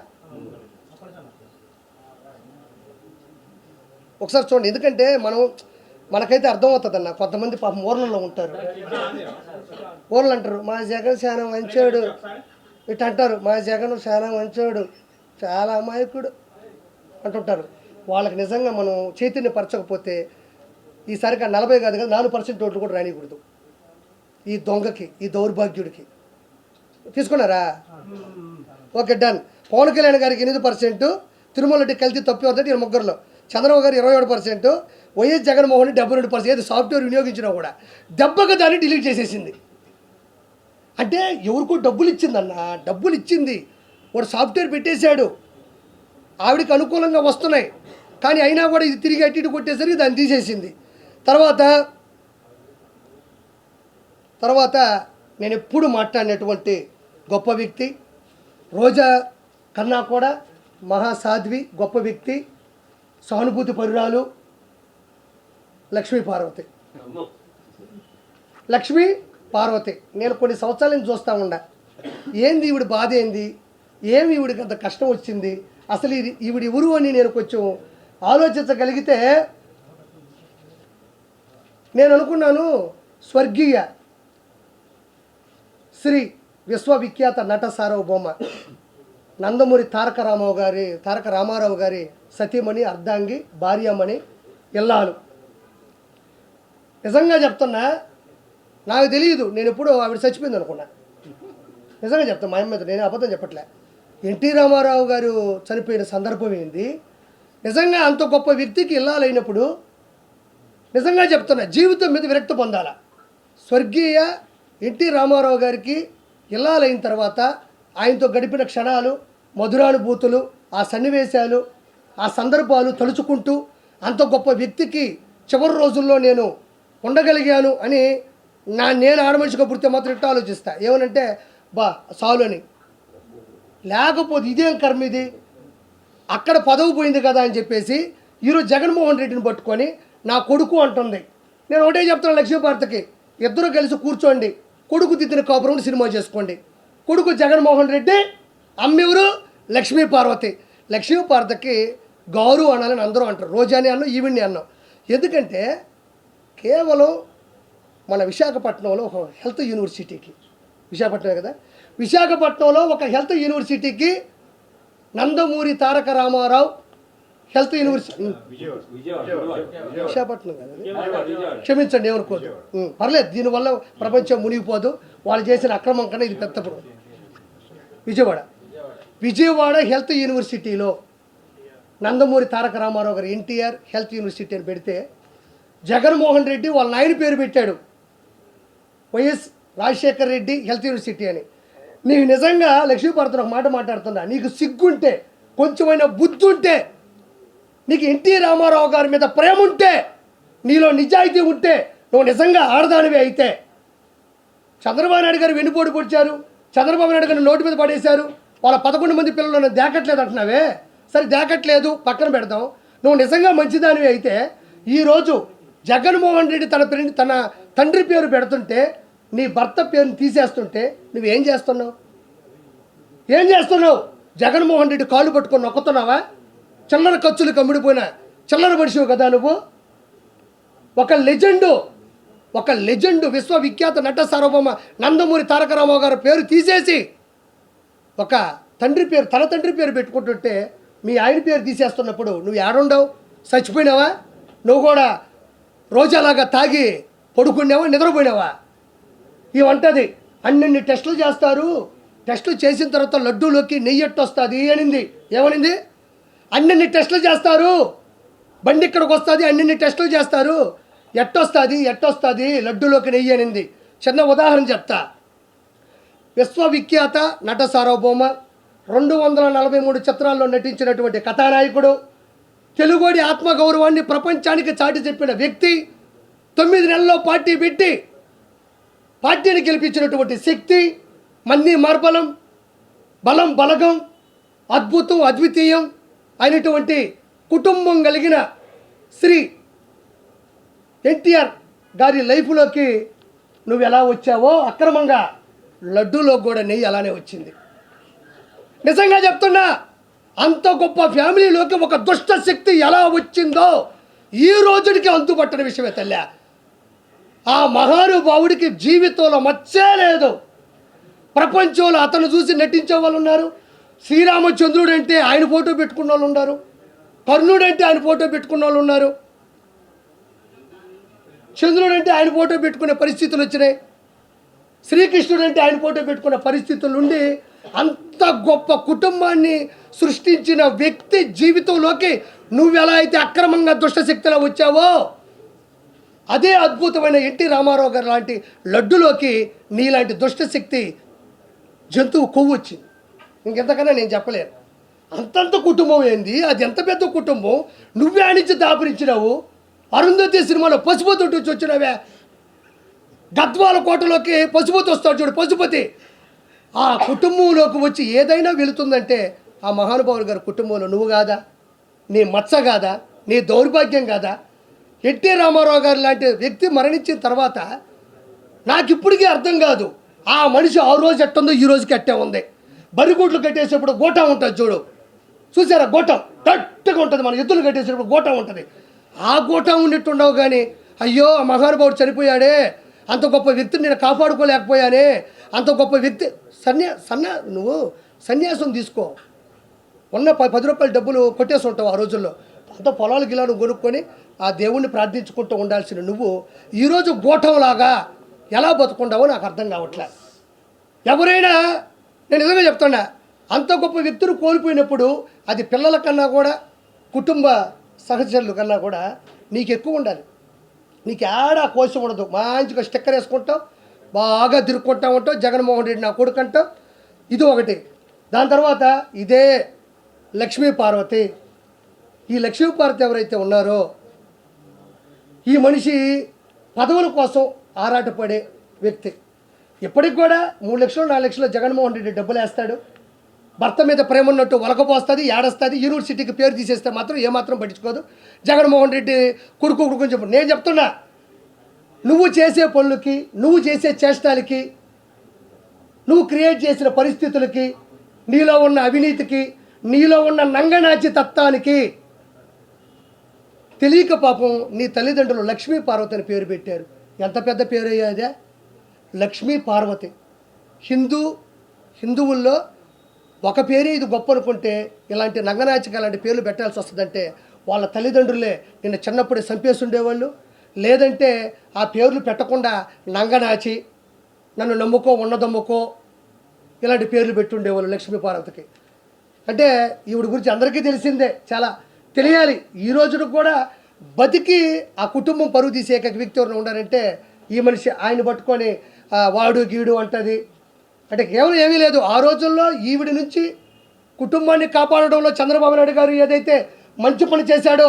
ఒకసారి చూడండి. ఎందుకంటే మనకైతే అర్థమవుతుందన్న. కొంతమంది పాపం ఊర్లలో ఉంటారు, ఊర్లు అంటారు మా జగన్ చాలా మంచోడు, ఇటు అంటారు మా జగన్ చాలా మంచోడు, చాలా అమాయకుడు అంటుంటారు. వాళ్ళకి నిజంగా మనం చైతన్యపరచకపోతే ఈసారికి 40 కాదు కదా 4% ఓట్లు కూడా రానికూడదు ఈ దొంగకి, ఈ దౌర్భాగ్యుడికి. తీసుకున్నారా? Okay, done. పవన్ కళ్యాణ్ గారికి 8%, తిరుమల రెడ్డి కల్తీ తప్పి అవుతుంది 23లో, చంద్రబాబు గారు 27%, వైఎస్ జగన్మోహన్ రెడ్డి 72%. ఏది సాఫ్ట్వేర్ వినియోగించినా కూడా దెబ్బగా దాన్ని డిలీట్ చేసేసింది. అంటే ఎవరికో డబ్బులు ఇచ్చిందన్న, డబ్బులు ఇచ్చింది, వాడు సాఫ్ట్వేర్ పెట్టేశాడు, ఆవిడకి అనుకూలంగా వస్తున్నాయి, కానీ అయినా కూడా ఇది తిరిగి అటు ఇటు కొట్టేసరికి దాన్ని తీసేసింది. తర్వాత తర్వాత నేను ఎప్పుడు మాట్లాడినటువంటి గొప్ప వ్యక్తి, రోజా కన్నా కూడా మహాసాధ్వి, గొప్ప వ్యక్తి, సానుభూతి పరురాలు లక్ష్మీ పార్వతి. లక్ష్మీ పార్వతి నేను కొన్ని సంవత్సరాల నుంచి చూస్తూ ఉండా. ఏంది ఈవిడ బాధ, ఏంది, ఏమి ఈవిడికి అంత కష్టం వచ్చింది, అసలు ఈవిడ ఎవరు అని నేను కొంచెం ఆలోచించగలిగితే నేను అనుకున్నాను, స్వర్గీయ శ్రీ విశ్వవిఖ్యాత నట సార్వభౌమ నందమూరి తారక రామారావు గారి సతీమణి, అర్ధాంగి, భార్యమణి, ఇల్లాలు. నిజంగా చెప్తున్నా, నాకు తెలియదు, నేను ఎప్పుడూ ఆవిడ చచ్చిపోయింది అనుకున్నా. నిజంగా చెప్తాను, మా అమ్మ, నేను అబద్ధం చెప్పట్లే. ఎన్టీ రామారావు గారు చనిపోయిన సందర్భం ఏంది, నిజంగా అంత గొప్ప వ్యక్తికి ఇల్లాలైనప్పుడు నిజంగా చెప్తున్నా, జీవితం మీద విరక్తి పొందాల. స్వర్గీయ ఎన్టీ రామారావు గారికి ఇల్లాలైన తర్వాత ఆయనతో గడిపిన క్షణాలు, మధురానుభూతులు, ఆ సన్నివేశాలు, ఆ సందర్భాలు తలుచుకుంటూ అంత గొప్ప వ్యక్తికి చివరి రోజుల్లో నేను ఉండగలిగాను అని నేను ఆడమనిషిగా పుడితే మాత్రం ఇట్లా ఆలోచిస్తా. ఏమనంటే సాలు అని, లేకపోతే ఇదేం కర్మ ఇది, అక్కడ పదవి పోయింది కదా అని చెప్పేసి ఈరోజు జగన్మోహన్ రెడ్డిని పట్టుకొని నా కొడుకు అంటుంది. నేను ఒకటే చెప్తున్నాను లక్ష్మీపార్వతికి, ఇద్దరు కలిసి కూర్చోండి, కొడుకు దిద్దిన కాపురం సినిమా చేసుకోండి. కొడుకు జగన్మోహన్ రెడ్డి, అమ్మెవరు లక్ష్మీపార్వతి. లక్ష్మీపార్వతికి గౌరవ అనాలని అందరూ అంటారు, రోజాని అన్నాం, ఈవిడ్ని అన్నాం. ఎందుకంటే కేవలం మన విశాఖపట్నంలో ఒక హెల్త్ యూనివర్సిటీకి, విశాఖపట్నమే కదా, విశాఖపట్నంలో ఒక హెల్త్ యూనివర్సిటీకి నందమూరి తారక రామారావు హెల్త్ యూనివర్సిటీ, విశాఖపట్నం కదా, క్షమించండి ఏమనుకోదు, పర్లేదు, దీనివల్ల ప్రపంచం మునిగిపోదు, వాళ్ళు చేసిన అక్రమం కన్నా ఇది పెద్దప్పుడు. విజయవాడ హెల్త్ యూనివర్సిటీలో నందమూరి తారక రామారావు గారు ఎన్టీఆర్ హెల్త్ యూనివర్సిటీ అని పెడితే జగన్మోహన్ రెడ్డి వాళ్ళ నాయన పేరు పెట్టాడు, YS Rajasekhar Reddy health university అని. నీకు నిజంగా లక్ష్మీపార్వతి ఒక మాట మాట్లాడుతున్నా, నీకు సిగ్గుంటే, కొంచెమైనా బుద్ధి ఉంటే, నీకు ఎన్టీ రామారావు గారి మీద ప్రేమ ఉంటే, నీలో నిజాయితీ ఉంటే, నువ్వు నిజంగా ఆడదానివే అయితే, చంద్రబాబు నాయుడు గారు వెన్నుపోటు పొడిచారు, చంద్రబాబు నాయుడు గారిని నోటి మీద పడేశారు, వాళ్ళ 11 మంది పిల్లలను దేకట్లేదు అంటున్నావే, సరే దేకట్లేదు పక్కన పెడదాం, నువ్వు నిజంగా మంచిదానివి అయితే ఈరోజు జగన్మోహన్ రెడ్డి తన తండ్రి పేరు పెడుతుంటే, నీ భర్త పేరుని తీసేస్తుంటే నువ్వేం చేస్తున్నావు? ఏం చేస్తున్నావు? జగన్మోహన్ రెడ్డి కాళ్ళు పట్టుకొని నొక్కుతున్నావా? చిల్లర ఖర్చులు కమ్ముడిపోయినా చిల్లర మనిషివు కదా నువ్వు. ఒక లెజెండు విశ్వవిఖ్యాత నట సార్వభౌమ నందమూరి తారక రామారావు గారి పేరు తీసేసి ఒక తండ్రి పేరు, తన తండ్రి పేరు పెట్టుకుంటుంటే మీ ఆయన పేరు తీసేస్తున్నప్పుడు నువ్వు ఏడుండవు? చచ్చిపోయినావా? నువ్వు కూడా రోజాలాగా తాగి పడుకున్నావా, నిద్రపోయినావా? ఇవంటది అన్ని టెస్టులు చేస్తారు, టెస్టులు చేసిన తర్వాత లడ్డూలోకి నెయ్యి ఎట్టొస్తుంది అనింది. ఏమనింది? అన్ని టెస్టులు చేస్తారు, బండి ఇక్కడికి వస్తుంది, అన్ని టెస్టులు చేస్తారు, ఎట్టొస్తుంది లడ్డూలోకి నెయ్యి అనింది. చిన్న ఉదాహరణ చెప్తా. విశ్వవిఖ్యాత నట సార్వభౌమ 243 చిత్రాల్లో నటించినటువంటి కథానాయకుడు, తెలుగుడి ఆత్మగౌరవాన్ని ప్రపంచానికి చాటి చెప్పిన వ్యక్తి, 9 నెలల్లో పార్టీ పెట్టి పార్టీని గెలిపించినటువంటి శక్తి, మన్ని మార్బలం, బలం బలగం, అద్భుతం అద్వితీయం అయినటువంటి కుటుంబం కలిగిన శ్రీ ఎన్టీఆర్ గారి లైఫ్లోకి నువ్వు ఎలా వచ్చావో అక్రమంగా లడ్డూలో కూడా నెయ్యి అలానే వచ్చింది. నిజంగా చెప్తున్నా, అంత గొప్ప ఫ్యామిలీలోకి ఒక దుష్ట శక్తి ఎలా వచ్చిందో ఈ రోజుడికి అంతుపట్టని విషయమే తల్లి. ఆ మహానుభావుడికి జీవితంలో మచ్చే లేదు. ప్రపంచంలో అతను చూసి నటించే వాళ్ళు ఉన్నారు. శ్రీరామచంద్రుడు అంటే ఆయన ఫోటో పెట్టుకున్న వాళ్ళు ఉన్నారు, కర్ణుడు అంటే ఆయన ఫోటో పెట్టుకున్న వాళ్ళు ఉన్నారు, చంద్రుడు అంటే ఆయన ఫోటో పెట్టుకునే పరిస్థితులు వచ్చినాయి, శ్రీకృష్ణుడు అంటే ఆయన ఫోటో పెట్టుకునే పరిస్థితులు ఉండి అంత గొప్ప కుటుంబాన్ని సృష్టించిన వ్యక్తి జీవితంలోకి నువ్వెలా అయితే అక్రమంగా దుష్టశక్తిలో వచ్చావో అదే అద్భుతమైన ఎన్టీ రామారావు గారు లాంటి లడ్డులోకి నీలాంటి దుష్టశక్తి జంతువు కొవ్వు వచ్చింది. ఇంకెంతకన్నా నేను చెప్పలేను. అంతంత కుటుంబం ఏంది, అది ఎంత పెద్ద కుటుంబం, నువ్వే ఆనించి దాపురించినావు. అరుంధతి సినిమాలో పసుపు తొట్టి వచ్చినావే, గద్వాల కోటలోకి పశుపతి వస్తాడు చూడు, పశుపతి ఆ కుటుంబంలోకి వచ్చి ఏదైనా వెళుతుందంటే ఆ మహానుభావుడు గారి కుటుంబంలో నువ్వు కాదా, నీ మచ్చ కాదా, నీ దౌర్భాగ్యం కాదా? ఎన్టీ రామారావు గారు లాంటి వ్యక్తి మరణించిన తర్వాత నాకు ఇప్పటికీ అర్థం కాదు, ఆ మనిషి ఆ రోజు ఎట్టుందో ఈ రోజుకి అట్టే ఉంది. బరిగూట్లు కట్టేసేప్పుడు గోటం ఉంటుంది చూడు, చూసారా? గోటం గట్టిగా ఉంటుంది, మన ఎద్దులు కట్టేసేటప్పుడు గోటం ఉంటుంది. ఆ గోటం ఉండేట్టుండవు కానీ అయ్యో ఆ మహానుభావుడు చనిపోయాడే, అంత గొప్ప వ్యక్తిని నేను కాపాడుకోలేకపోయానే, అంత గొప్ప వ్యక్తి నువ్వు సన్యాసం తీసుకో, ఉన్న 10 రూపాయల డబ్బులు కొట్టేసి ఉంటావు ఆ రోజుల్లో. అంత పొలాలు గిలాను కొనుక్కొని ఆ దేవుణ్ణి ప్రార్థించుకుంటూ ఉండాల్సిన నువ్వు ఈరోజు గోఠంలాగా ఎలా బతుకుండావో నాకు అర్థం కావట్లే. ఎవరైనా, నేను నిజంగా చెప్తున్నా, అంత గొప్ప వ్యక్తులు కోల్పోయినప్పుడు అది పిల్లల కన్నా కూడా, కుటుంబ సహచరుల కన్నా కూడా నీకు ఎక్కువ ఉండాలి. నీకు ఏడా కోశం ఉండదు, మంచిగా స్టిక్కర్ వేసుకుంటావు, బాగా తిరుక్కుంటా ఉంటావు, జగన్మోహన్ రెడ్డి నా కొడుకు అంటావు. ఇది ఒకటి. దాని తర్వాత ఇదే లక్ష్మీ పార్వతి. ఈ లక్ష్మీ పార్వతి ఎవరైతే ఉన్నారో ఈ మనిషి పదవుల కోసం ఆరాటపడే వ్యక్తి. ఇప్పటికి కూడా 3 లక్షలు 4 లక్షలు జగన్మోహన్ రెడ్డి డబ్బులు వేస్తాడు. భర్త మీద ప్రేమ ఉన్నట్టు వలకపోస్తుంది, ఏడస్తుంది. యూనివర్సిటీకి పేరు తీసేస్తే మాత్రం ఏమాత్రం పట్టించుకోదు. జగన్మోహన్ రెడ్డి కొడుకు అని చెప్పు. నేను చెప్తున్నా, నువ్వు చేసే పనులకి, నువ్వు చేసే చేష్టాలకి, నువ్వు క్రియేట్ చేసిన పరిస్థితులకి, నీలో ఉన్న అవినీతికి, నీలో ఉన్న నంగనాచి తత్వానికి తెలియక పాపం నీ తల్లిదండ్రులు లక్ష్మీ పార్వతి అని పేరు పెట్టారు. ఎంత పెద్ద పేరు అయ్యాదే, లక్ష్మీ పార్వతి. హిందువుల్లో ఒక పేరే ఇది గొప్ప అనుకుంటే ఇలాంటి నంగనాచిక అలాంటి పేర్లు పెట్టాల్సి వస్తుందంటే వాళ్ళ తల్లిదండ్రులే నిన్ను చిన్నప్పుడే చంపేసి ఉండేవాళ్ళు, లేదంటే ఆ పేర్లు పెట్టకుండా నంగనాచి, నన్ను నమ్ముకో, ఉన్నదమ్ముకో, ఇలాంటి పేర్లు పెట్టుండేవాళ్ళు లక్ష్మీ పార్వతికి. అంటే ఈవిడ గురించి అందరికీ తెలిసిందే, చాలా తెలియాలి. ఈ రోజున కూడా బతికి ఆ కుటుంబం పరుగు తీసే ఏకైక వ్యక్తి ఎవరైనా ఉండారంటే ఈ మనిషి. ఆయన పట్టుకొని వాడు గీడు అంటది అంటే కేవలం ఏమీ లేదు. ఆ రోజుల్లో ఈవిడ నుంచి కుటుంబాన్ని కాపాడడంలో చంద్రబాబు నాయుడు గారు ఏదైతే మంచి పని చేశాడో,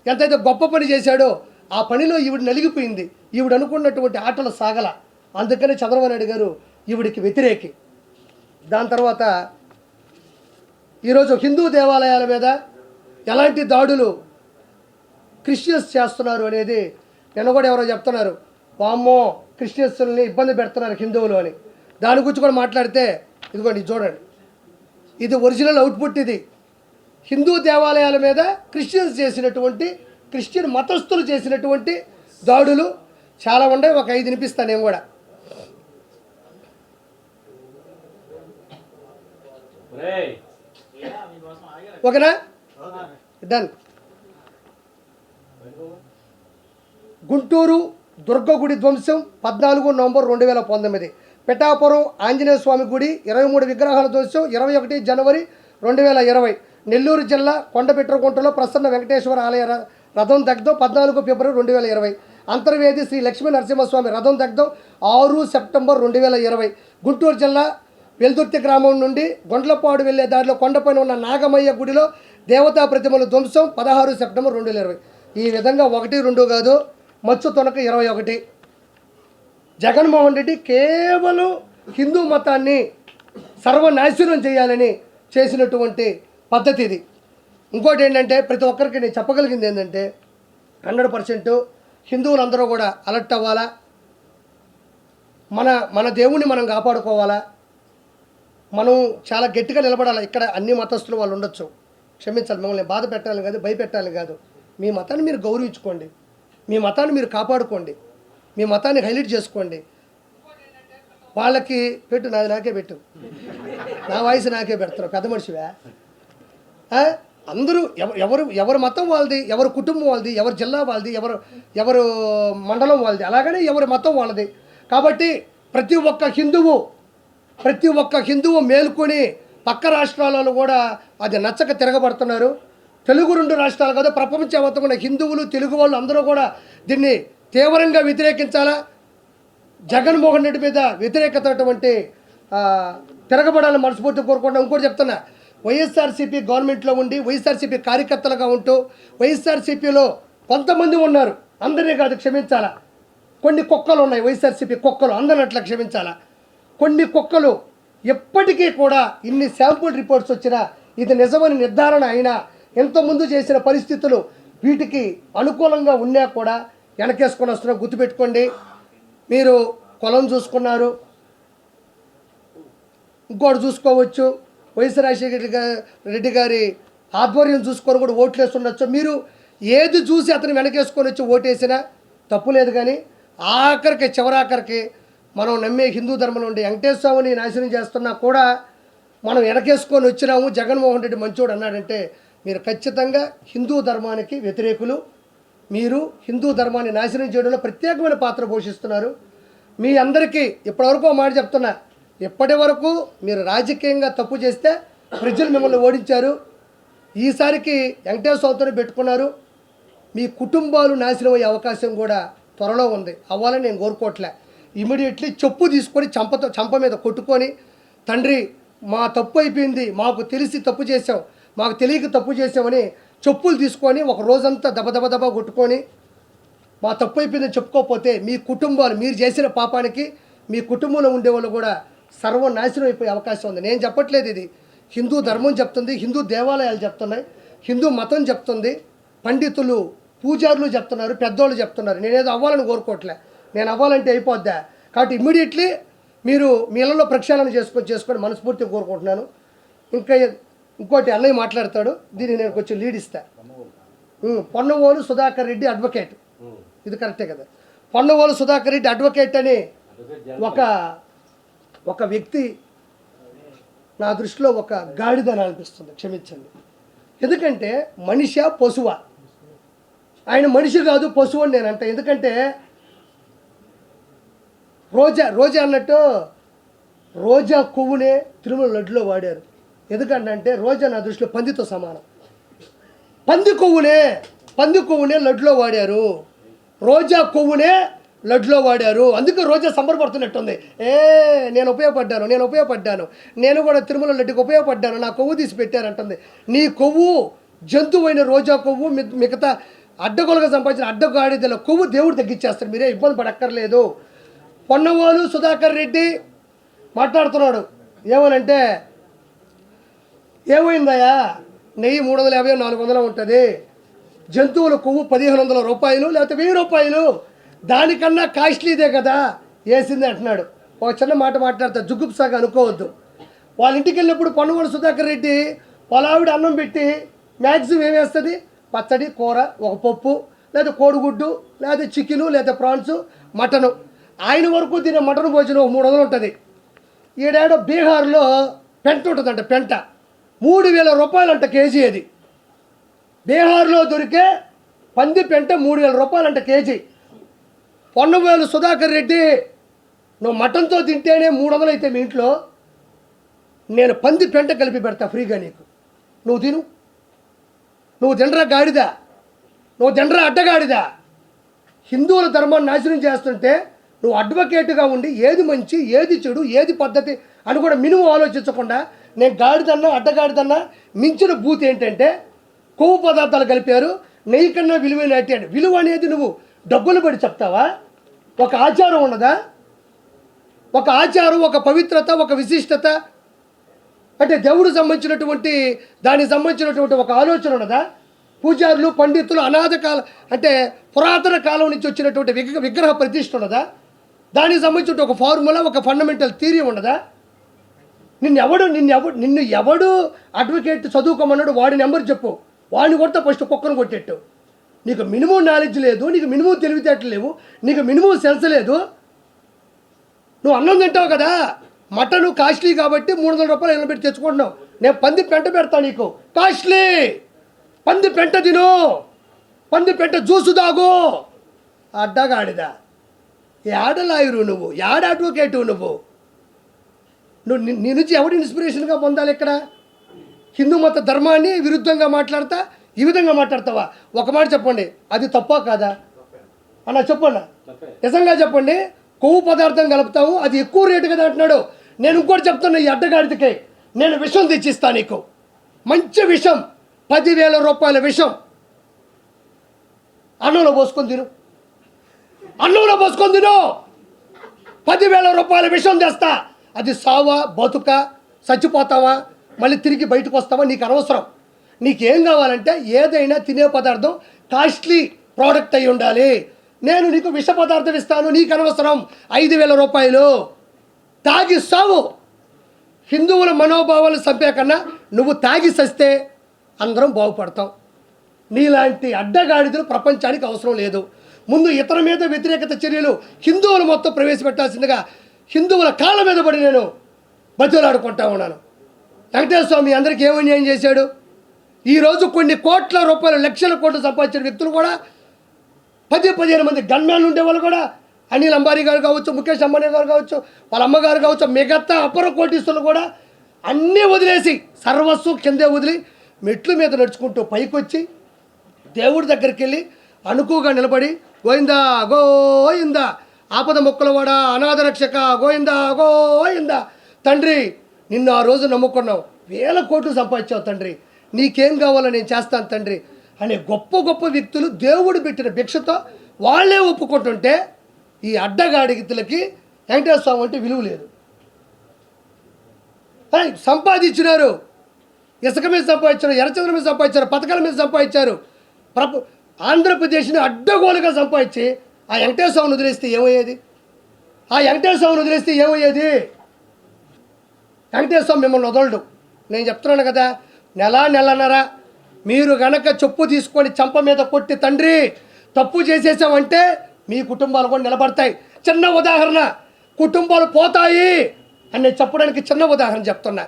ఎంతైతే గొప్ప పని చేశాడో, ఆ పనిలో ఈవిడ నలిగిపోయింది. ఈవిడ అనుకున్నటువంటి ఆటలు సాగల. అందుకని చంద్రబాబు నాయుడు గారు ఈవిడికి వ్యతిరేకి. దాని తర్వాత ఈరోజు హిందూ దేవాలయాల మీద ఎలాంటి దాడులు క్రిస్టియన్స్ చేస్తున్నారు అనేది నిన్న కూడా ఎవరో చెప్తున్నారు, వామ్మో క్రిస్టియన్స్ని ఇబ్బంది పెడుతున్నారు హిందువులు అని. దాని గురించి కూడా మాట్లాడితే ఇదిగోండి చూడండి, ఇది ఒరిజినల్ అవుట్పుట్. ఇది హిందూ దేవాలయాల మీద క్రిస్టియన్ మతస్థులు చేసినటువంటి దాడులు చాలా ఉన్నాయి. ఒక 5 వినిపిస్తాను నేను కూడా. ఓకేనా? డన్. గుంటూరు దుర్గగుడి ధ్వంసం 14 నవంబర్ 2019. పిఠాపురం ఆంజనేయ స్వామి గుడి 23 విగ్రహాల ధ్వంసం 21 జనవరి 2020. నెల్లూరు జిల్లా కొండపెట్రకుంటలో ప్రసన్న వెంకటేశ్వర ఆలయ రథం దగ్ధం 14 ఫిబ్రవరి 2020. అంతర్వేది శ్రీ లక్ష్మీ నరసింహస్వామి రథం దగ్ధం 6 సెప్టెంబర్ 2020. గుంటూరు జిల్లా వెల్దుర్తి గ్రామం నుండి గొండ్లపాడు వెళ్లే దారిలో కొండపైన ఉన్న నాగమయ్య గుడిలో దేవతా ప్రతిమల ధ్వంసం 16 సెప్టెంబర్ 2020. ఈ విధంగా 1, 2 కాదు, మచ్చు తొనక 21. జగన్మోహన్ రెడ్డి కేవలం హిందూ మతాన్ని సర్వనాశనం చేయాలని చేసినటువంటి పద్ధతి ఇది. ఇంకోటి ఏంటంటే, ప్రతి ఒక్కరికి నేను చెప్పగలిగింది ఏంటంటే 100% హిందువులందరూ కూడా అలర్ట్ అవ్వాలా, మన దేవుణ్ణి మనం కాపాడుకోవాలా, మనం చాలా గట్టిగా నిలబడాలి. ఇక్కడ అన్ని మతస్థులు వాళ్ళు ఉండొచ్చు, క్షమించాలి, మిమ్మల్ని బాధ పెట్టాలి కాదు, భయపెట్టాలి కాదు. మీ మతాన్ని మీరు గౌరవించుకోండి, మీ మతాన్ని మీరు కాపాడుకోండి, మీ మతాన్ని హైలైట్ చేసుకోండి. వాళ్ళకి పెట్టు, నాది నాకే పెట్టు, నా వాయిస్ నాకే పెడతారు, పెద్ద మనిషివా? అందరూ ఎవరు మతం వాళ్ళది, ఎవరు కుటుంబం వాళ్ళది, ఎవరు జిల్లా వాళ్ళది, ఎవరు మండలం వాళ్ళది, అలాగనే ఎవరి మతం వాళ్ళది. కాబట్టి ప్రతి ఒక్క హిందువు మేలుకొని పక్క రాష్ట్రాలలో కూడా అది నచ్చక తిరగబడుతున్నారు. తెలుగు 2 రాష్ట్రాలు కాదు, ప్రపంచవ్యాప్తంగా ఉన్న హిందువులు, తెలుగు వాళ్ళు అందరూ కూడా దీన్ని తీవ్రంగా వ్యతిరేకించాలా. జగన్మోహన్ రెడ్డి మీద వ్యతిరేకత అటువంటి తిరగబడాలని మనస్ఫూర్తి కోరుకుంటున్నా. ఇంకోటి చెప్తున్నా, వైఎస్ఆర్సీపీ గవర్నమెంట్లో ఉండి వైఎస్ఆర్సీపీ కార్యకర్తలుగా ఉంటూ వైఎస్ఆర్సీపీలో కొంతమంది ఉన్నారు, అందరినీ కాదు, క్షమించాలా, కొన్ని కుక్కలు ఉన్నాయి, వైఎస్ఆర్సీపీ కుక్కలు, అందనట్లా క్షమించాలా, కొన్ని కుక్కలు ఎప్పటికీ కూడా ఇన్ని శాంపుల్ రిపోర్ట్స్ వచ్చినా ఇది నిజమని నిర్ధారణ అయినా ఇంతకుముందు చేసిన పరిస్థితులు వీటికి అనుకూలంగా ఉన్నా కూడా వెనకేసుకొని వస్తున్నా. గుర్తుపెట్టుకోండి, మీరు కులం చూసుకున్నారు, ఇంకోటి చూసుకోవచ్చు, వైఎస్ రాజశేఖర రెడ్డి గారి ఆధ్వర్యం చూసుకొని కూడా ఓట్లు వేస్తుండొచ్చు. మీరు ఏది చూసి అతను వెనకేసుకొని వచ్చి ఓటేసినా తప్పు లేదు. కానీ ఆఖరికి చివరాఖరికి మనం నమ్మే హిందూ ధర్మం నుండి వెంకటేశ్వర స్వామిని నాశనం చేస్తున్నా కూడా మనం వెనకేసుకొని వచ్చినాము, జగన్మోహన్ రెడ్డి మంచోడు అన్నాడంటే మీరు ఖచ్చితంగా హిందూ ధర్మానికి వ్యతిరేకులు. మీరు హిందూ ధర్మాన్ని నాశనం చేయడంలో ప్రత్యేకమైన పాత్ర పోషిస్తున్నారు. మీ అందరికీ ఇప్పటివరకు ఒక మాట చెప్తున్నా, ఇప్పటి వరకు మీరు రాజకీయంగా తప్పు చేస్తే ప్రజలు మిమ్మల్ని ఓడించారు. ఈసారికి వెంకటేశ్వర స్వామితోనే పెట్టుకున్నారు. మీ కుటుంబాలు నాశనం అయ్యే అవకాశం కూడా త్వరలో ఉంది. అవ్వాలని నేను కోరుకోవట్లే. ఇమీడియట్లీ చెప్పు తీసుకొని చంప మీద కొట్టుకొని, తండ్రి మా తప్పు అయిపోయింది, మాకు తెలిసి తప్పు చేసాం, మాకు తెలియక తప్పు చేసామని చెప్పులు తీసుకొని ఒక రోజంతా దబ కొట్టుకొని మా తప్పు అయిపోయిందని చెప్పుకోకపోతే మీ కుటుంబాలు, మీరు చేసిన పాపానికి మీ కుటుంబంలో ఉండేవాళ్ళు కూడా సర్వనాశనం అయిపోయే అవకాశం ఉంది. నేను చెప్పట్లేదు, ఇది హిందూ ధర్మం చెప్తుంది, హిందూ దేవాలయాలు చెప్తున్నాయి, హిందూ మతం చెప్తుంది, పండితులు పూజారులు చెప్తున్నారు, పెద్దోళ్ళు చెప్తున్నారు. నేనేదో అవ్వాలని కోరుకోవట్లే, నేను అవ్వాలంటే అయిపోద్దా. కాబట్టి ఇమ్మీడియట్లీ మీరు మీ ఇళ్ళలో ప్రక్షాళన చేసుకొని మనస్ఫూర్తిగా కోరుకుంటున్నాను. ఇంకోటి అన్నయ్య మాట్లాడతాడు, దీన్ని నేను కొంచెం లీడ్ ఇస్తా. పొన్నవోలు సుధాకర్ రెడ్డి అడ్వకేట్, ఇది కరెక్టే కదా. పొన్నవోలు సుధాకర్ రెడ్డి అడ్వకేట్ అని ఒక వ్యక్తి నా దృష్టిలో ఒక గాడిదని అనిపిస్తుంది, క్షమించండి. ఎందుకంటే మనిషా పశువా? ఆయన మనిషి కాదు, పశువు అని నేను అంట. ఎందుకంటే రోజా అన్నట్టు రోజా కొవ్వునే తిరుమల లడ్డులో వాడారు. ఎందుకంటే రోజా నా దృష్టిలో పందితో సమానం. పంది కొవ్వునే లడ్డులో వాడారు, రోజా కొవ్వునే లడ్డులో వాడారు. అందుకే రోజా సంబరపడుతున్నట్టుంది. నేను ఉపయోగపడ్డాను, నేను కూడా తిరుమల లడ్డుకి ఉపయోగపడ్డాను, నా కొవ్వు తీసి పెట్టారంటుంది. నీ కొవ్వు జంతువైన రోజా కొవ్వు మిగతా అడ్డగోలుగా సంపాదించిన అడ్డగాడిదల కొవ్వు దేవుడు తగ్గించేస్తాడు, మీరే ఇబ్బంది పడక్కర్లేదు. పొన్నవోలు సుధాకర్ రెడ్డి మాట్లాడుతున్నాడు ఏమనంటే, ఏమైందయ్యా నెయ్యి 350 400 ఉంటుంది, జంతువుల కొవ్వు 1500 రూపాయలు లేకపోతే 1000 రూపాయలు, దానికన్నా కాస్ట్లీదే కదా వేసింది అంటున్నాడు. ఒక చిన్న మాట మాట్లాడతా, జుగుప్సాగా అనుకోవద్దు. వాళ్ళ ఇంటికి వెళ్ళినప్పుడు పొన్నవోలు సుధాకర్ రెడ్డి వాళ్ళ ఆవిడ అన్నం పెట్టి మ్యాక్సిమం ఏమేస్తుంది, పచ్చడి, కూర, ఒక పప్పు, లేదా కోడిగుడ్డు, లేదా చికెను, లేదా ప్రాన్స్, మటను. ఆయన వరకు తినే మటన్ భోజనం 300 ఉంటుంది. ఈడేడో బీహార్లో పెంట ఉంటుందంట, పెంట 3000 రూపాయలు అంట కేజీ. అది బీహార్లో దొరికే పంది పెంట 3000 రూపాయలు అంట కేజీ. పొన్నవోలు సుధాకర్ రెడ్డి, నువ్వు మటన్తో తింటేనే 300 అయితే మీ ఇంట్లో, నేను పంది పెంట కలిపి పెడతా ఫ్రీగా నీకు, నువ్వు తిను. నువ్వు తినరా గాడిదా, నువ్వు తినరా అడ్డగాడిదా. హిందువుల ధర్మాన్ని నాశనం చేస్తుంటే నువ్వు అడ్వకేట్గా ఉండి ఏది మంచి, ఏది చెడు, ఏది పద్ధతి అని కూడా మినిమం ఆలోచించకుండా నేను గాడిదన్నా అడ్డగాడిదన్నా మించిన బూత్ ఏంటంటే కొవ్వు పదార్థాలు కలిపారు, నెయ్యి కన్నా విలువైన అట్టాడు. విలువ అనేది నువ్వు డబ్బులు పడి చెప్తావా? ఒక ఆచారం ఉన్నదా? ఒక ఆచారం, ఒక పవిత్రత, ఒక విశిష్టత, అంటే దేవుడు సంబంధించినటువంటి దానికి సంబంధించినటువంటి ఒక ఆలోచన ఉన్నదా? పూజారులు, పండితులు అనాథ కాలం అంటే పురాతన కాలం నుంచి వచ్చినటువంటి విగ్రహ ప్రతిష్ఠ ఉన్నదా? దానికి సంబంధించిన ఒక ఫార్ములా, ఒక ఫండమెంటల్ థియరీ ఉన్నదా? నిన్ను ఎవడు అడ్వకేట్ చదువుకోమన్నాడు, వాడి నెంబర్ చెప్పు, వాడిని కొడితే ఫస్ట్ కుక్కను కొట్టేట్టు. నీకు మినిమం నాలెడ్జ్ లేదు, నీకు మినిమం తెలివితేటలు లేవు, నీకు మినిమం సెన్స్ లేదు. నువ్వు అన్నం తింటావు కదా, మటను కాస్ట్లీ కాబట్టి 300 రూపాయలు ఎన్న పెట్టి తెచ్చుకుంటున్నావు. నేను పంది పెంట పెడతాను నీకు, కాస్ట్లీ పంది పెంట తిను, పంది పెంట జ్యూసు తాగు. అడ్డగాడిదా, యాడ లాయరు నువ్వు, యాడ అడ్వకేటు నువ్వు నీ నుంచి ఎవడు ఇన్స్పిరేషన్గా పొందాలి? ఇక్కడ హిందూ మత ధర్మాన్ని విరుద్ధంగా మాట్లాడతా ఈ విధంగా మాట్లాడతావా? ఒక మాట చెప్పండి, అది తప్పా కాదా అన్న? చెప్పండి, నిజంగా చెప్పండి. కొవ్వు పదార్థం కలుపుతావు, అది ఎక్కువ రేటు కదా అంటున్నాడు. నేను ఇంకోటి చెప్తున్నా, ఈ అడ్డగాడికి నేను విషం తెచ్చిస్తా నీకు, మంచి విషం, 10,000 రూపాయల విషం అన్నంలో పోసుకొని తిను. అన్నంలో పోసుకొని తిను. 10,000 రూపాయల విషయం తెస్తా, అది సావా బతుక, చచ్చిపోతావా మళ్ళీ తిరిగి బయటకు వస్తావా నీకు అనవసరం. నీకేం కావాలంటే ఏదైనా తినే పదార్థం కాస్ట్లీ ప్రోడక్ట్ అయి ఉండాలి. నేను నీకు విష పదార్థం ఇస్తాను, నీకు అనవసరం. 5,000 రూపాయలు తాగి సావు. హిందువుల మనోభావాలు చంపే కన్నా నువ్వు తాగి సస్తే అందరం బాగుపడతాం. నీలాంటి అడ్డగాడిదలు ప్రపంచానికి అవసరం లేదు. ముందు ఇతర మీద వ్యతిరేకత చర్యలు హిందువులు మొత్తం ప్రవేశపెట్టాల్సిందిగా హిందువుల కాళ్ళ మీద పడి నేను బతులాడుకుంటా ఉన్నాను. వెంకటేశ్వర స్వామి అందరికీ ఏం అన్యాయం చేశాడు? ఈరోజు కొన్ని కోట్ల రూపాయలు, లక్షల కోట్లు సంపాదించిన వ్యక్తులు కూడా 10-15 మంది గన్మ్యాన్లు ఉండేవాళ్ళు కూడా, అనిల్ అంబానీ గారు కావచ్చు, ముఖేష్ అంబానీ గారు కావచ్చు, వాళ్ళ అమ్మగారు కావచ్చు, మిగతా అపర కోటీశ్వరులు కూడా అన్నీ వదిలేసి సర్వస్వం కిందే వదిలి మెట్ల మీద నడుచుకుంటూ పైకి వచ్చి దేవుడి దగ్గరికి వెళ్ళి అనుకుగా నిలబడి గోయిందా గోయిందా, ఆపద మొక్కలవాడ, అనాథ రక్షక, గోయిందా గోయిందా. తండ్రి నిన్ను ఆ రోజు నమ్ముకున్నావు, 1000 కోట్లు సంపాదించావు తండ్రి, నీకేం కావాలో నేను చేస్తాను తండ్రి అనే గొప్ప గొప్ప వ్యక్తులు దేవుడు పెట్టిన భిక్షతో వాళ్ళే ఒప్పుకుంటుంటే ఈ అడ్డగాడిగితులకి వెంకటేశ్వర స్వామి అంటే విలువ లేదు. సంపాదించినారు, ఇసుక మీద సంపాదించారు, ఎర్రచంద్ర మీద సంపాదించారు, పథకాల మీద సంపాదించారు. ఆంధ్రప్రదేశ్ని అడ్డగోలుగా సంపాదించి ఆ వెంకటేశ్వర స్వామిని వదిలేస్తే ఏమయ్యేది? ఆ వెంకటేశ్వర స్వామిని వదిలేస్తే ఏమయ్యేది? వెంకటేశ్వర స్వామి మిమ్మల్ని వదలడు. నేను చెప్తున్నాను కదా, నెలన్నర మీరు గనక చెప్పు తీసుకొని చంప మీద కొట్టి తండ్రి తప్పు చేసేసామంటే మీ కుటుంబాలు కూడా నిలబడతాయి. చిన్న ఉదాహరణ, కుటుంబాలు పోతాయి అని నేను చెప్పడానికి చిన్న ఉదాహరణ చెప్తున్నా.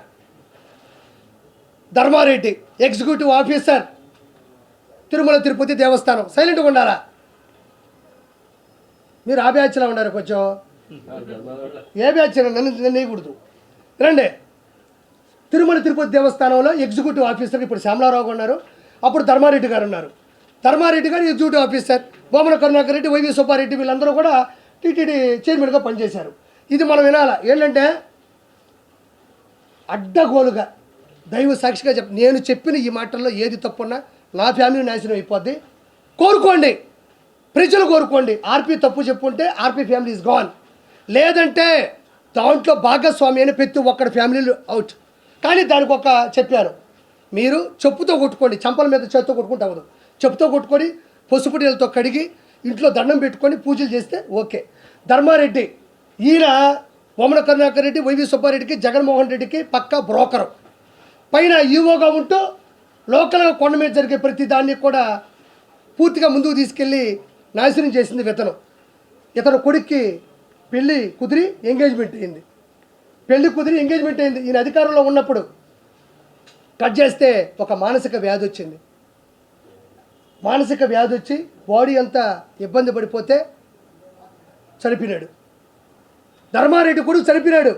ధర్మారెడ్డి ఎగ్జిక్యూటివ్ ఆఫీసర్, తిరుమల తిరుపతి దేవస్థానం. సైలెంట్గా ఉండాలా మీరు? ఆ బ్యాచ్లో ఉన్నారు కొంచెం. ఏ బ్యాచ్ నన్ను వేయకూడదు. రండి. తిరుమల తిరుపతి దేవస్థానంలో ఎగ్జిక్యూటివ్ ఆఫీసర్ ఇప్పుడు శ్యామలారావు ఉన్నారు, అప్పుడు ధర్మారెడ్డి గారు ఉన్నారు. ధర్మారెడ్డి గారు executive officer, Bhumana Karunakar Reddy, Y V Subba Reddy వీళ్ళందరూ కూడా టీటీడీ చైర్మన్గా పనిచేశారు. ఇది మనం వినాలా ఏంటంటే అడ్డగోలుగా దైవ సాక్షిగా నేను చెప్పిన ఈ మాటల్లో ఏది తప్పున్నా నా ఫ్యామిలీ నాశనం అయిపోద్ది. కోరుకోండి, ప్రజలు కోరుకోండి. ఆర్పీ తప్పు చెప్పుంటే ఆర్పీ ఫ్యామిలీ ఈజ్ గాన్. లేదంటే దాంట్లో భాగస్వామి అని ప్రతి ఒక్కడి ఫ్యామిలీలు అవుట్. కానీ దానికి ఒక చెప్పారు, మీరు చెప్పుతో కొట్టుకోండి, చంపల మీద చేతితో కొట్టుకుంటే అవ్వదు. చెప్పుతో కొట్టుకొని పసుపు నీళ్ళతో కడిగి ఇంట్లో దండం పెట్టుకొని పూజలు చేస్తే ఓకే. ధర్మారెడ్డి ఈయన బొమ్మన కరుణాకర్ రెడ్డి, వైవి సుబ్బారెడ్డికి, జగన్మోహన్ రెడ్డికి పక్కా బ్రోకరు. పైన ఈవోగా ఉంటూ లోకల్గా కొండ మీద జరిగే ప్రతి దాన్ని కూడా పూర్తిగా ముందుకు తీసుకెళ్ళి నాశనం చేసింది వితను. ఇతను కొడుక్కి పెళ్ళి కుదిరి ఎంగేజ్మెంట్ అయింది. ఈయన అధికారంలో ఉన్నప్పుడు కట్ చేస్తే ఒక మానసిక వ్యాధి వచ్చింది. మానసిక వ్యాధి వచ్చి బాడీ అంతా ఇబ్బంది పడిపోతే చనిపోయినాడు. ధర్మారెడ్డి కొడుకు చనిపోయినాడు.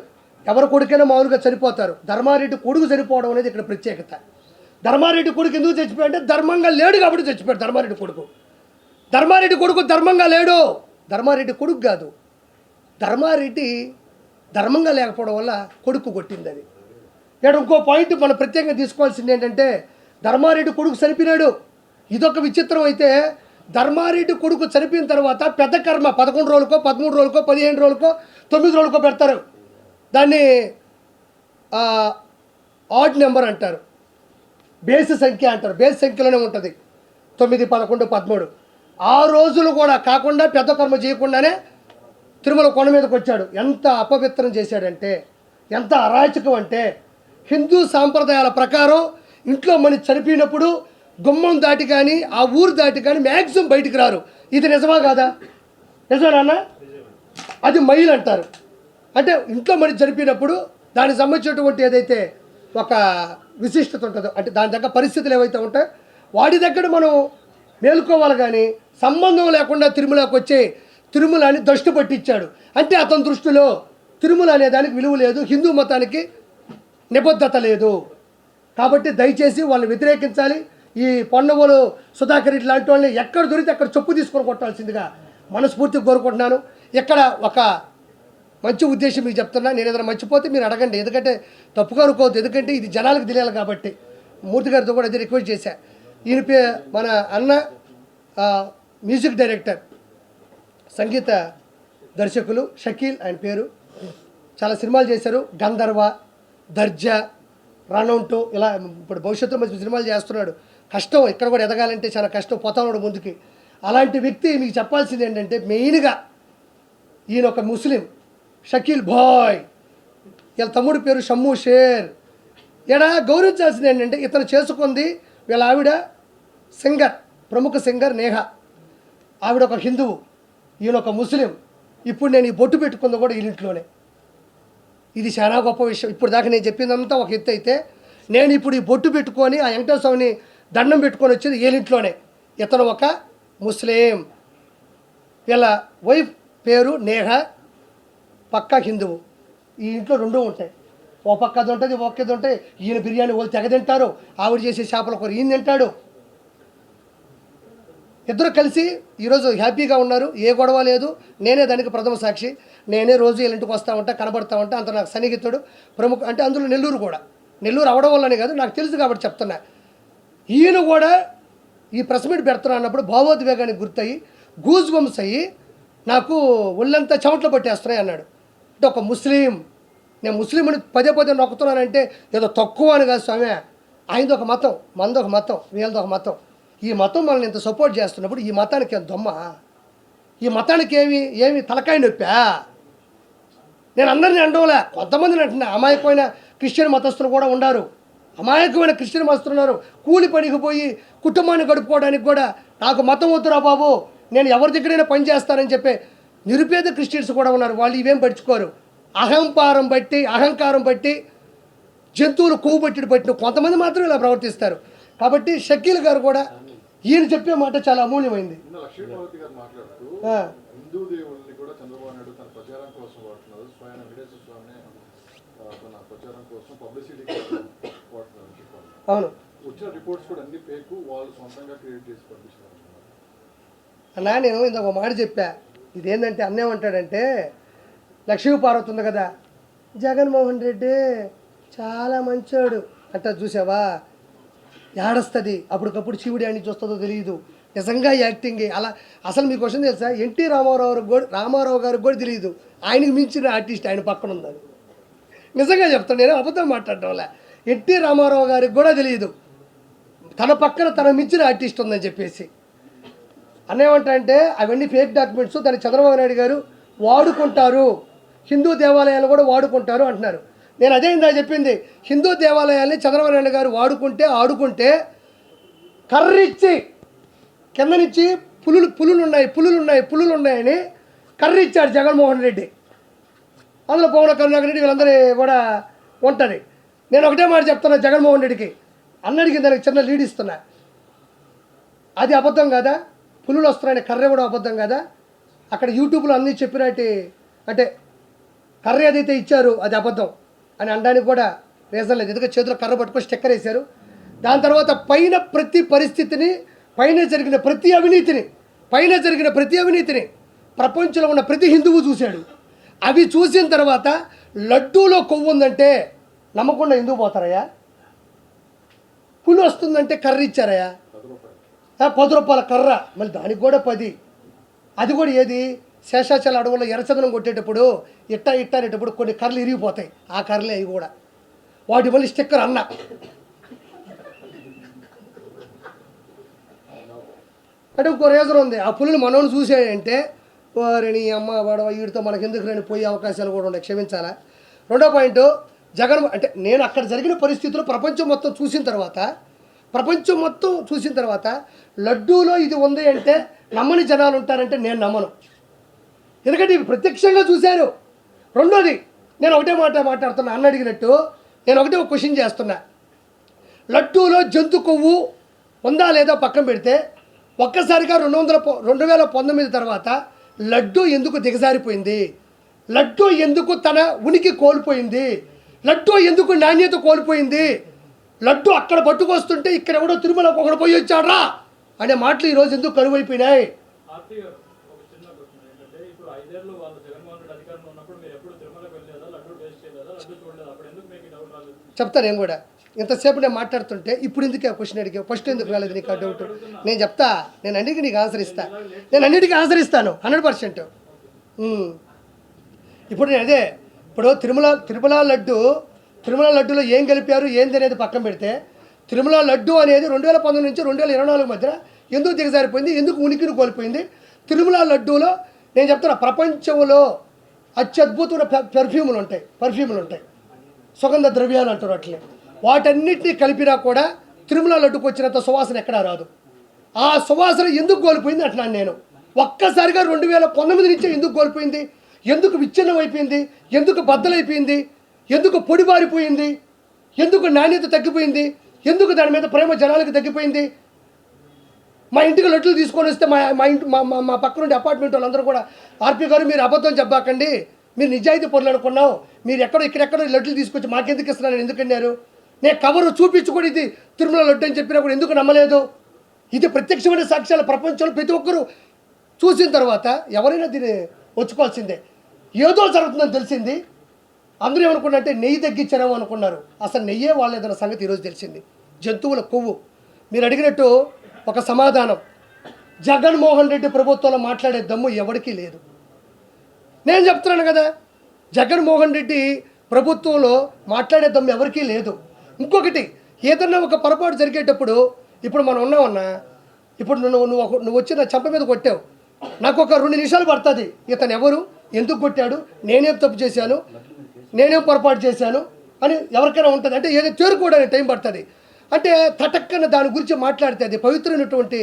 ఎవరి కొడుకైనా మామూలుగా చనిపోతారు, ధర్మారెడ్డి కొడుకు చనిపోవడం అనేది ఇక్కడ ప్రత్యేకత. ధర్మారెడ్డి కొడుకు ఎందుకు చచ్చిపోయాడంటే ధర్మంగా లేడు కాబట్టి చచ్చిపోయాడు. ధర్మారెడ్డి కొడుకు ధర్మంగా లేడు. ధర్మారెడ్డి కొడుకు కాదు, ధర్మారెడ్డి ధర్మంగా లేకపోవడం వల్ల కొడుకు కొట్టింది. అది ఇక్కడ ఇంకో పాయింట్ మనం ప్రత్యేకంగా తీసుకోవాల్సింది ఏంటంటే ధర్మారెడ్డి కొడుకు చనిపోయినాడు. ఇదొక విచిత్రం. అయితే ధర్మారెడ్డి కొడుకు చనిపోయిన తర్వాత పెద్ద కర్మ 11 రోజులకో 13 రోజులకో 15 రోజులకో 9 రోజులకో పెడతారు. దాన్ని ఆడ్ నెంబర్ అంటారు, బేస్ సంఖ్య అంటారు. బేస్ సంఖ్యలోనే ఉంటుంది 9, 11, 13. ఆ రోజులు కూడా కాకుండా పెద్ద కర్మ చేయకుండానే తిరుమల కొండ మీదకి వచ్చాడు. ఎంత అపవిత్రం చేశాడంటే, ఎంత అరాచకం అంటే, హిందూ సాంప్రదాయాల ప్రకారం ఇంట్లో మనిషి చనిపోయినప్పుడు గుమ్మం దాటి కానీ ఆ ఊరు దాటి కానీ మ్యాక్సిమం బయటికి రారు. ఇది నిజమా కాదా? నిజమేనా? అది మైల్ అంటారు. అంటే ఇంట్లో మనిషి చనిపోయినప్పుడు దానికి సంబంధించినటువంటి ఏదైతే ఒక విశిష్టత ఉంటుందో, అంటే దాని దగ్గర పరిస్థితులు ఏవైతే ఉంటాయో వాటి దగ్గర మనం మేలుకోవాలి. కానీ సంబంధం లేకుండా తిరుమలకి వచ్చి తిరుమలని దృష్టి పట్టించాడు. అంటే అతని దృష్టిలో తిరుమల అనే దానికి విలువ లేదు, హిందూ మతానికి నిబద్ధత లేదు. కాబట్టి దయచేసి వాళ్ళని వ్యతిరేకించాలి. ఈ పొన్నవోలు సుధాకర్ రెడ్డి లాంటి వాళ్ళని ఎక్కడ దొరికితే అక్కడ చెప్పు తీసుకొని కొట్టాల్సిందిగా మనస్ఫూర్తిగా కోరుకుంటున్నాను. ఇక్కడ ఒక మంచి ఉద్దేశం మీకు చెప్తున్నా. నేను ఏదైనా మర్చిపోతే మీరు అడగండి, ఎందుకంటే తప్పుగా అనుకోవద్దు. ఎందుకంటే ఇది జనాలకు తెలియాలి కాబట్టి. మూర్తి గారితో కూడా అది రిక్వెస్ట్ చేశా. ఈయన మన అన్న మ్యూజిక్ డైరెక్టర్ సంగీత దర్శకులు షకీల్ ఆయన పేరు. చాలా సినిమాలు చేశారు. గంధర్వ, దర్జా, రనౌంటు, ఇలా ఇప్పుడు భవిష్యత్తులో మంచి సినిమాలు చేస్తున్నాడు. కష్టం, ఇక్కడ కూడా ఎదగాలంటే చాలా కష్టం, పోతాడు ముందుకి. అలాంటి వ్యక్తి మీకు చెప్పాల్సింది ఏంటంటే మెయిన్గా ఈయన ఒక ముస్లిం, షకీల్ బాయ్, వీళ్ళ తమ్ముడి పేరు షమ్మూ షేర్. ఈడ గౌరవించాల్సింది ఏంటంటే ఇతను చేసుకుంది వీళ్ళ ఆవిడ సింగర్, ప్రముఖ సింగర్ నేహ. ఆవిడ ఒక హిందువు, ఈయన ఒక ముస్లిం. ఇప్పుడు నేను ఈ బొట్టు పెట్టుకుంది కూడా వీళ్ళింట్లోనే. ఇది చాలా గొప్ప విషయం. ఇప్పుడు దాకా నేను చెప్పిందంతా ఒక ఎత్తు అయితే, నేను ఇప్పుడు ఈ బొట్టు పెట్టుకొని ఆ వెంకటేశ్వర స్వామిని దండం పెట్టుకొని వచ్చేది వీళ్ళింట్లోనే. ఇతను ఒక ముస్లిం, వీళ్ళ వైఫ్ పేరు నేహ, పక్కా హిందువు. ఈ ఇంట్లో రెండూ ఉంటాయి, ఓ పక్క అది ఉంటుంది, ఒక్కది ఉంటాయి. ఈయన బిర్యానీ వాళ్ళు తెగ తింటారు, ఆవిడ చేసే చేపల కూర ఈయన తింటాడు. ఇద్దరు కలిసి ఈరోజు హ్యాపీగా ఉన్నారు, ఏ గొడవ లేదు. నేనే దానికి ప్రథమ సాక్షి. నేనే రోజు వీళ్ళ ఇంటికి వస్తూ ఉంటా, కనబడతా ఉంటా. అంత నాకు సన్నిహితుడు, ప్రముఖ. అంటే అందులో నెల్లూరు కూడా, నెల్లూరు అవడం వల్లనే కాదు, నాకు తెలుసు కాబట్టి చెప్తున్నా. ఈయన కూడా ఈ ప్రెస్ మీట్ పెడుతున్నా అన్నప్పుడు భావోద్వేగానికి గుర్తయి గూజ్ బంప్స్ అయ్యి నాకు ఒళ్ళంతా చెమట్లు పట్టేస్తున్నాయి అన్నాడు. అంటే ఒక ముస్లిం, నేను ముస్లింని పదే పదే నొక్కుతున్నానంటే ఏదో తక్కువ అని కాదు స్వామి. ఆయనది ఒక మతం, మనది ఒక మతం, వీళ్ళది ఒక మతం. ఈ మతం మనల్ని ఇంత సపోర్ట్ చేస్తున్నప్పుడు ఈ మతానికి ఏం దొమ్మ? ఈ మతానికి ఏమి తలకాయ నొప్పా? నేను అందరినీ అండవులే, కొంతమందిని అంటున్నా. అమాయకమైన క్రిస్టియన్ మతస్థులు కూడా ఉన్నారు, అమాయకమైన క్రిస్టియన్ మతస్థులు ఉన్నారు. కూలి పనికి పోయి కుటుంబాన్ని గడుపుకోవడానికి కూడా నాకు మతం వద్దురా బాబు, నేను ఎవరి దగ్గరైనా పని చేస్తానని చెప్పే నిరుపేద క్రిస్టియన్స్ కూడా ఉన్నారు. వాళ్ళు ఇవేం పడుచుకోరు. అహంకారం బట్టి జంతువులు కొవ్వు పట్టిన కొంతమంది మాత్రం ఇలా ప్రవర్తిస్తారు. కాబట్టి షకీల్ గారు కూడా ఈయన చెప్పే మాట చాలా అమూల్యమైంది. హిందూ దేవుళ్ళని కూడా చంద్రబాబు నాయుడు తన ప్రచారం కోసం వాడుతున్నారు, స్వయం వెంకటేశ్వర స్వామిని తన ప్రచారం కోసం పబ్లిసిటీ వాడుతున్నారు అని చెప్పారు. అవును, వచ్చిన రిపోర్ట్స్ కూడా అన్ని ఫేక్, వాళ్ళు సొంతంగా క్రియేట్ చేసి పంపించారు అన్నా. నేను ఇంకొక మాట చెప్పా, ఇదేంటంటే అన్నేమంటాడంటే లక్ష్మీపార్వతి ఉంది కదా, జగన్మోహన్ రెడ్డి చాలా మంచోడు అంట, చూసావా ఏడస్తుంది. అప్పటికప్పుడు శివుడి అని చూస్తుందో తెలియదు, నిజంగా యాక్టింగ్ అలా. అసలు మీకు క్వశ్చన్ తెలుసా, ఎన్టీ రామారావు గారికి కూడా తెలియదు ఆయనకు మించిన ఆర్టిస్ట్ ఆయన పక్కన ఉందని. నిజంగా చెప్తాను, నేను అబద్ధం మాట్లాడటం వల్ల. ఎన్టీ రామారావు గారికి కూడా తెలియదు తన పక్కన తన మించిన ఆర్టిస్ట్ ఉందని చెప్పేసి. అన్నేమంటే అవన్నీ ఫేక్ డాక్యుమెంట్స్, దాన్ని చంద్రబాబు నాయుడు గారు వాడుకుంటారు, హిందూ దేవాలయాలు కూడా వాడుకుంటారు అంటున్నారు. నేను అదే ఇందా చెప్పింది, హిందూ దేవాలయాల్ని చంద్రబాబు నాయుడు గారు ఆడుకుంటే కర్రిచ్చి కింద నుంచి పులులు ఉన్నాయని కర్రిచ్చాడు జగన్మోహన్ రెడ్డి. అందులో పవన్ కరుణాకర్ రెడ్డి వీళ్ళందరూ కూడా ఉంటుంది. నేను ఒకటే మాట చెప్తున్నా జగన్మోహన్ రెడ్డికి, అన్నడికి దానికి చిన్న లీడ్ ఇస్తున్నా. అది అబద్ధం కదా, పులులు వస్తున్నాయని కర్ర కూడా అబద్ధం కదా. అక్కడ యూట్యూబ్లో అన్నీ చెప్పినట్టు, అంటే కర్ర ఏదైతే ఇచ్చారు అది అబద్ధం అని అనడానికి కూడా రీజన్ లేదు. ఎందుకంటే చేతిలో కర్ర పట్టుకొని స్టిక్కర్ వేశారు. దాని తర్వాత పైన ప్రతి పరిస్థితిని, పైన జరిగిన ప్రతి అవినీతిని ప్రపంచంలో ఉన్న ప్రతి హిందువు చూశాడు. అవి చూసిన తర్వాత లడ్డూలో కొవ్వు ఉందంటే నమ్మకుండా ఎందుకు పోతారయ్యా? పులి వస్తుందంటే కర్ర ఇచ్చారయ్యా, 10 రూపాయల కర్ర, మళ్ళీ దానికి కూడా 10. అది కూడా ఏది, శేషాచల అడవుల్లో ఎర్రచందనం కొట్టేటప్పుడు ఇట్టనేటప్పుడు కొన్ని కర్రలు ఇరిగిపోతాయి, ఆ కర్రలే అవి కూడా. వాటి వల్ల స్టిక్కర్ అన్న. అంటే ఇంకో రీజన్ ఉంది, ఆ పులిని మనోని చూసాయంటే వారిని అమ్మ వాడవ వీడితో మనకి ఎందుకు రాని పోయే అవకాశాలు కూడా ఉన్నాయి, క్షమించాలా. రెండో పాయింట్, అంటే నేను అక్కడ జరిగిన పరిస్థితులు ప్రపంచం మొత్తం చూసిన తర్వాత లడ్డూలో ఇది ఉంది అంటే నమ్మని జనాలు ఉంటారంటే నేను నమ్మను. ఎందుకంటే ఇవి ప్రత్యక్షంగా చూశారు. రెండోది, నేను ఒకటే మాట్లాడుతున్నా, అన్న అడిగినట్టు నేను ఒకటే ఒక క్వశ్చన్ చేస్తున్నా. లడ్డూలో జంతు కొవ్వు ఉందా లేదా పక్కన పెడితే, ఒక్కసారిగా 2019 తర్వాత లడ్డూ ఎందుకు దిగజారిపోయింది? లడ్డూ ఎందుకు తన ఉనికి కోల్పోయింది? లడ్డూ ఎందుకు నాణ్యత కోల్పోయింది? లడ్డు అక్కడ పట్టుకొస్తుంటే ఇక్కడ ఎవడో తిరుమలకు ఒకడు పోయి వచ్చాడ్రా అనే మాటలు ఈరోజు ఎందుకు కరువైపోయినాయి? చెప్తాను నేను కూడా. ఇంతసేపు నేను మాట్లాడుతుంటే ఇప్పుడు ఎందుకు క్వశ్చన్ అడిగావు, ఫస్ట్ ఎందుకు రాలేదు నీకు ఆ డౌట్? నేను చెప్తా, నేను అన్నిటికీ నీకు ఆన్సర్ ఇస్తా, నేను అన్నిటికీ ఆన్సర్ ఇస్తాను 100%. ఇప్పుడు నేను అదే, ఇప్పుడు తిరుమల లడ్డులో ఏం కలిపారు ఏంది అనేది పక్కన పెడితే, తిరుమల లడ్డు అనేది 2019 నుంచి 2024 మధ్య ఎందుకు దిగజారిపోయింది, ఎందుకు ఉనికిని కోల్పోయింది? తిరుమల లడ్డూలో నేను చెప్తున్నా, ప్రపంచంలో అత్యద్భుతమైన పర్ఫ్యూములు ఉంటాయి, సుగంధ ద్రవ్యాలు అంటారు అట్లే. వాటన్నిటినీ కలిపినా కూడా తిరుమల లడ్డుకు వచ్చినంత సువాసన ఎక్కడా రాదు. ఆ సువాసన ఎందుకు కోల్పోయింది అంటున్నాను నేను. ఒక్కసారిగా 2019 నుంచి ఎందుకు కోల్పోయింది, ఎందుకు విచ్ఛిన్నం అయిపోయింది, ఎందుకు బద్దలైపోయింది, ఎందుకు పొడిబారిపోయింది, ఎందుకు నాణ్యత తగ్గిపోయింది, ఎందుకు దాని మీద ప్రేమ జనాలకు తగ్గిపోయింది? మా ఇంటికి లడ్లు తీసుకొని వస్తే మా పక్క నుండి అపార్ట్మెంట్ వాళ్ళందరూ కూడా, ఆర్పి గారు మీరు అబద్ధం చెప్పాకండి, మీరు నిజాయితీ పనులు అనుకున్నాం, మీరు ఇక్కడెక్కడో లడ్లు తీసుకొచ్చి మాకెందుకు ఇస్తున్నారని ఎందుకు అన్నారు? నేను కవరు చూపించుకొని ఇది తిరుమల లడ్డు అని చెప్పినా కూడా ఎందుకు నమ్మలేదు? ఇది ప్రత్యక్షమైన సాక్ష్యాలు ప్రపంచంలో ప్రతి ఒక్కరూ చూసిన తర్వాత ఎవరైనా దీన్ని వచ్చుకోవాల్సిందే. ఏదో జరుగుతుందని తెలిసింది, అందరూ ఏమనుకున్నారంటే నెయ్యి తగ్గించారేమో అనుకున్నారు. అసలు నెయ్యే వాళ్ళేదన్న సంగతి ఈరోజు తెలిసింది. జంతువుల కొవ్వు. మీరు అడిగినట్టు ఒక సమాధానం, జగన్మోహన్ రెడ్డి ప్రభుత్వంలో మాట్లాడే దమ్ము ఎవరికీ లేదు. నేను చెప్తున్నాను కదా, జగన్మోహన్ రెడ్డి ప్రభుత్వంలో మాట్లాడే దమ్ము ఎవరికీ లేదు. ఇంకొకటి, ఏదన్నా ఒక పొరపాటు జరిగేటప్పుడు, ఇప్పుడు మనం ఉన్నామన్నా, ఇప్పుడు నువ్వు వచ్చి నా చెంప మీద కొట్టావు, నాకు ఒక 2 నిమిషాలు పడుతుంది ఇతను ఎవరు, ఎందుకు కొట్టాడు, నేనేం తప్పు చేశాను, నేనేం పొరపాటు చేశాను అని ఎవరికైనా ఉంటుంది. అంటే ఏదో తేరుకోవడానికి టైం పడుతుంది. అంటే తటక్కన దాని గురించి మాట్లాడితే అది పవిత్రమైనటువంటి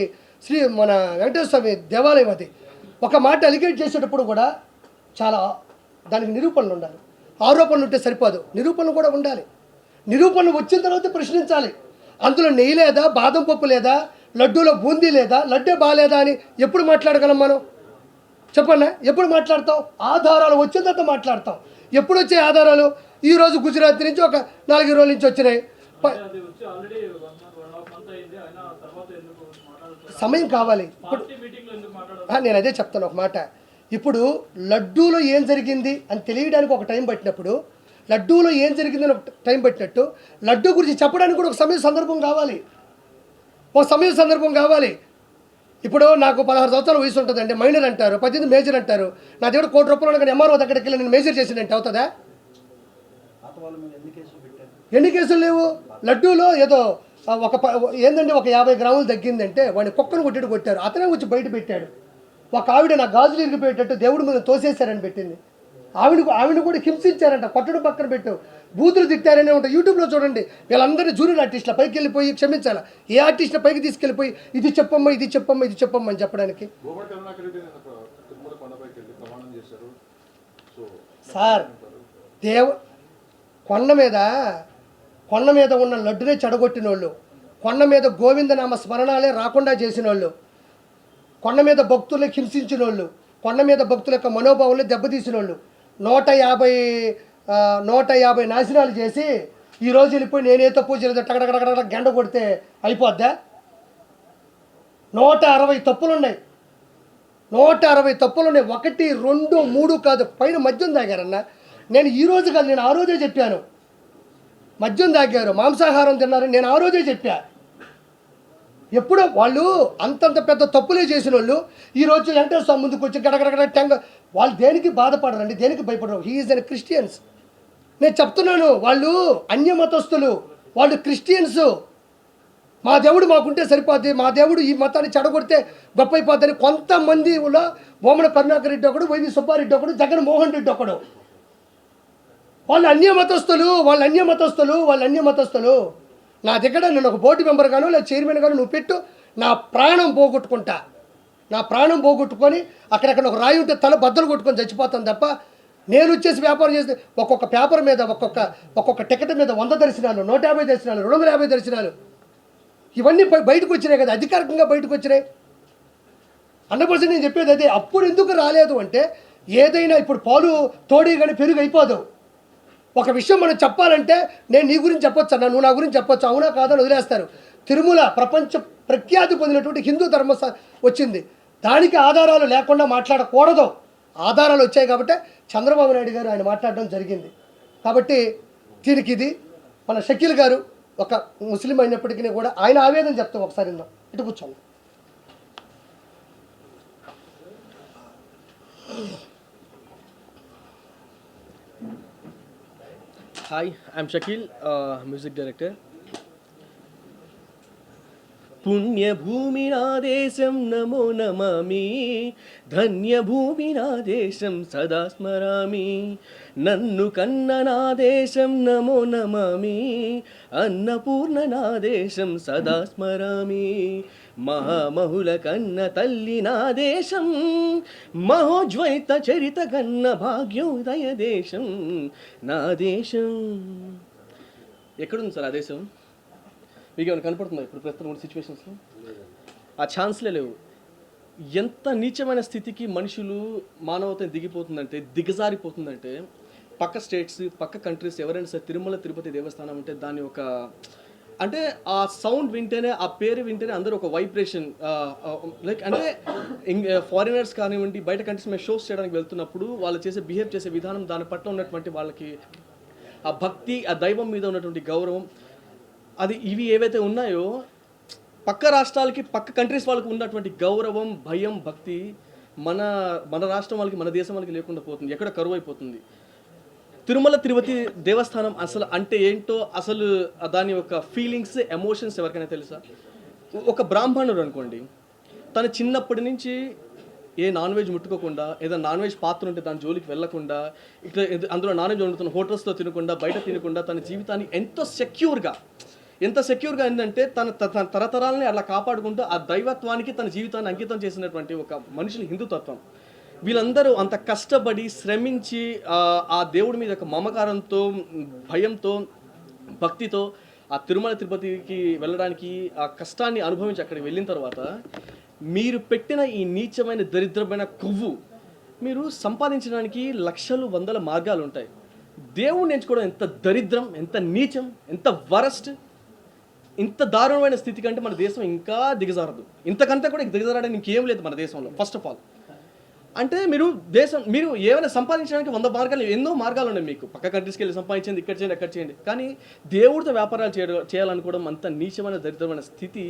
మన వెంకటేశ్వర స్వామి దేవాలయం. అది ఒక మాట అలిగేట్ చేసేటప్పుడు కూడా చాలా దానికి నిరూపణలు ఉండాలి. ఆరోపణలు ఉంటే సరిపోదు, నిరూపణలు కూడా ఉండాలి. నిరూపణలు వచ్చిన తర్వాత ప్రశ్నించాలి. అందులో నెయ్యి లేదా, బాదం పప్పు లేదా, లడ్డూలో బూందీ లేదా, లడ్డే బాగాలేదా అని ఎప్పుడు మాట్లాడగలం మనం? చెప్పన్నా, ఎప్పుడు మాట్లాడతాం? ఆధారాలు వచ్చిన తర్వాత మాట్లాడతాం. ఎప్పుడు వచ్చే ఆధారాలు? ఈరోజు గుజరాత్ నుంచి ఒక 4 రోజుల నుంచి వచ్చినాయి. సమయం కావాలి. నేను అదే చెప్తాను ఒక మాట. ఇప్పుడు లడ్డూలో ఏం జరిగింది అని తెలియడానికి ఒక టైం పట్టినప్పుడు, లడ్డూలో ఏం జరిగిందని ఒక టైం పట్టినట్టు లడ్డూ గురించి చెప్పడానికి కూడా ఒక సందర్భం కావాలి. ఇప్పుడు నాకు 16 సంవత్సరాల వయసు ఉంటుందండి, మైనర్ అంటారు, 18 మేజర్ అంటారు. నా దగ్గర ₹1,00,00,000 కానీ ఎంఆర్ఓ దగ్గరికి వెళ్ళి నేను మేజర్ చేసినంటే అవుతుందా? ఎన్ని కేసులు లేవు? లడ్డూలో ఏదో ఏంటంటే ఒక 50 గ్రాములు తగ్గిందంటే వాడిని కుక్కను కొట్టారు, అతనే వచ్చి బయట పెట్టాడు. ఒక ఆవిడ నా గాజులు ఇరిగిపోయేటట్టు దేవుడి మీద తోసేశారని పెట్టింది. ఆవిడ కూడా హింసించారంట, కొట్టడం పక్కన పెట్టు, బూతులు తిట్టారనే ఉంటాయి. యూట్యూబ్లో చూడండి, వీళ్ళందరినీ జూనియర్ ఆర్టిస్టుల పైకి వెళ్ళిపోయి క్షమించాలి, ఏ ఆర్టిస్ట్ల పైకి తీసుకెళ్ళిపోయి ఇది చెప్పమ్మా అని చెప్పడానికి. సార్, కొండ మీద ఉన్న లడ్డునే చెడగొట్టిన వాళ్ళు, కొండ మీద గోవిందనామ స్మరణాలే రాకుండా చేసిన వాళ్ళు, కొండ మీద భక్తులకు హింసించిన వాళ్ళు, కొండ మీద భక్తుల యొక్క మనోభావాలు దెబ్బతీసిన వాళ్ళు, 150 నాశనాలు చేసి ఈరోజు వెళ్ళిపోయి నేనే తప్పు చేయలేదు టగడగడగడ గండ కొడితే అయిపోద్దా? 160 తప్పులు ఉన్నాయి. 160 తప్పులు ఉన్నాయి. 1, 2, 3 కాదు, పైన మద్యం తాగారన్న. నేను ఈరోజు కాదు, నేను ఆ రోజే చెప్పాను. మద్యం తాగారు, మాంసాహారం తిన్నారని నేను ఆ రోజే చెప్పా. ఎప్పుడో వాళ్ళు అంతంత పెద్ద తప్పులే చేసిన వాళ్ళు ఈరోజు వెంకటేశ్వర స్వామి ముందుకు వచ్చి గడగడగడ టెంగ, వాళ్ళు దేనికి బాధపడరండి, దేనికి భయపడరు. హీఈస్ అన్ క్రిస్టియన్స్. నేను చెప్తున్నాను, వాళ్ళు అన్యమతస్తులు, వాళ్ళు క్రిస్టియన్స్. మా దేవుడు మాకుంటే సరిపోద్ది, మా దేవుడు ఈ మతాన్ని చెడగొడితే గొప్ప అయిపోద్దని కొంతమందిలో బొమ్మన కరుణాకర్ రెడ్డి ఒకడు, వైవి సుబ్బారెడ్డి ఒకడు, జగన్మోహన్ రెడ్డి ఒకడు. వాళ్ళు అన్యమతస్తులు. నా దగ్గర నేను ఒక బోర్డు మెంబర్ గాను లేదా చైర్మన్ గాను నువ్వు పెట్టు, నా ప్రాణం పోగొట్టుకొని అక్కడక్కడ ఒక రాయి ఉంటే తల బద్దలు కొట్టుకొని చచ్చిపోతాను తప్ప నేను వచ్చేసి వ్యాపారం చేస్తే ఒక్కొక్క పేపర్ మీద ఒక్కొక్క టికెట్ మీద 100 దర్శనాలు, 150 దర్శనాలు, 250 దర్శనాలు, ఇవన్నీ బయటకు వచ్చినాయి కదా, అధికారికంగా బయటకు వచ్చినాయి. 100% నేను చెప్పేది అదే. అప్పుడు ఎందుకు రాలేదు అంటే, ఏదైనా ఇప్పుడు పాలు తోడి కానీ పెరుగు అయిపోదు. ఒక విషయం మనం చెప్పాలంటే నేను నీ గురించి చెప్పొచ్చు అన్న, నువ్వు నా గురించి చెప్పొచ్చు, అవునా కాదని వదిలేస్తారు. తిరుమల ప్రపంచ ప్రఖ్యాతి పొందినటువంటి హిందూ ధర్మ వచ్చింది, దానికి ఆధారాలు లేకుండా మాట్లాడకూడదు. ఆధారాలు వచ్చాయి కాబట్టి చంద్రబాబు నాయుడు గారు ఆయన మాట్లాడడం జరిగింది. కాబట్టి దీనికి ఇది మన షకీల్ గారు ఒక ముస్లిం అయినప్పటికీ కూడా ఆయన ఆవేదన చెప్తాం, ఒకసారి విందాం. ఇటు కూర్చోండి. Hi, I'm Shakil, music director. పుణ్యభూమి నా దేశం నమో నమామి, ధన్యభూమి నా దేశం సదా స్మరామి. నన్ను కన్న నా దేశం నమో నమామి, అన్నపూర్ణ నా దేశం సదా స్మరామి. మహామహుల కన్న తల్లి నా దేశం, మహోజ్వైత చరిత కన్న భాగ్యోదయ దేశం నా దేశం. ఎక్కడుంది సార్ ఆ దేశం? మీకు ఏమైనా కనపడుతుందా ఇప్పుడు ప్రస్తుతం ఉన్న సిచ్యువేషన్స్లో? ఆ ఛాన్స్లే లేవు. ఎంత నీచమైన స్థితికి మనుషులు మానవత దిగిపోతుందంటే, దిగజారిపోతుందంటే, పక్క స్టేట్స్, పక్క కంట్రీస్ ఎవరైనా సరే తిరుమల తిరుపతి దేవస్థానం అంటే దాని ఒక అంటే ఆ సౌండ్ వింటేనే, ఆ పేరు వింటేనే అందరూ ఒక వైబ్రేషన్, లైక్ అంటే ఫారినర్స్ కానివ్వండి, బయట కంట్రీస్ మీద షోస్ చేయడానికి వెళ్తున్నప్పుడు వాళ్ళు బిహేవ్ చేసే విధానం, దాని పట్ల ఉన్నటువంటి వాళ్ళకి ఆ భక్తి, ఆ దైవం మీద ఉన్నటువంటి గౌరవం, అది ఇవి ఏవైతే ఉన్నాయో పక్క రాష్ట్రాలకి, పక్క కంట్రీస్ వాళ్ళకి ఉన్నటువంటి గౌరవం, భయం, భక్తి మన రాష్ట్రం వాళ్ళకి, మన దేశం వాళ్ళకి లేకుండా పోతుంది, ఎక్కడ కరువు అయిపోతుంది. తిరుమల తిరుపతి దేవస్థానం అసలు అంటే ఏంటో, అసలు దాని యొక్క ఫీలింగ్స్, ఎమోషన్స్ ఎవరికైనా తెలుసా? ఒక బ్రాహ్మణుడు అనుకోండి, తను చిన్నప్పటి నుంచి ఏ నాన్ వెజ్ ముట్టుకోకుండా, ఏదైనా నాన్ వెజ్ పాత్ర ఉంటే దాని జోలికి వెళ్ళకుండా, ఇట్లా అందులో నాన్ వెజ్ వండుతున్న హోటల్స్లో తినకుండా, బయట తినకుండా తన జీవితాన్ని ఎంత సెక్యూర్గా ఏంటంటే తన తరతరాలని అలా కాపాడుకుంటూ ఆ దైవత్వానికి తన జీవితాన్ని అంకితం చేసినటువంటి ఒక మనుషుల హిందుతత్వం. వీళ్ళందరూ అంత కష్టపడి శ్రమించి ఆ దేవుడి మీద ఒక మమకారంతో, భయంతో, భక్తితో ఆ తిరుమల తిరుపతికి వెళ్ళడానికి ఆ కష్టాన్ని అనుభవించి అక్కడికి వెళ్ళిన తర్వాత మీరు పెట్టిన ఈ నీచమైన దరిద్రమైన కొవ్వు మీరు సంపాదించడానికి లక్షలు, వందల మార్గాలు ఉంటాయి. దేవుణ్ణి ఎంచుకోవడం ఎంత దరిద్రం, ఎంత నీచం, ఎంత వరస్ట్. ఇంత దారుణమైన స్థితి కంటే మన దేశం ఇంకా దిగజారదు. ఇంతకంటే కూడా దిగజారడానికి ఇంకేం లేదు మన దేశంలో. ఫస్ట్ ఆఫ్ ఆల్ అంటే మీరు ఏమైనా సంపాదించడానికి 100 మార్గాలు, ఎన్నో మార్గాలు ఉన్నాయి మీకు. పక్క కంట్రీస్కి వెళ్ళి సంపాదించండి, ఇక్కడ చేయండి, అక్కడ చేయండి. కానీ దేవుడితో వ్యాపారాలు చేయాలనుకోవడం అంత నీచమైన, దరిద్రమైన స్థితి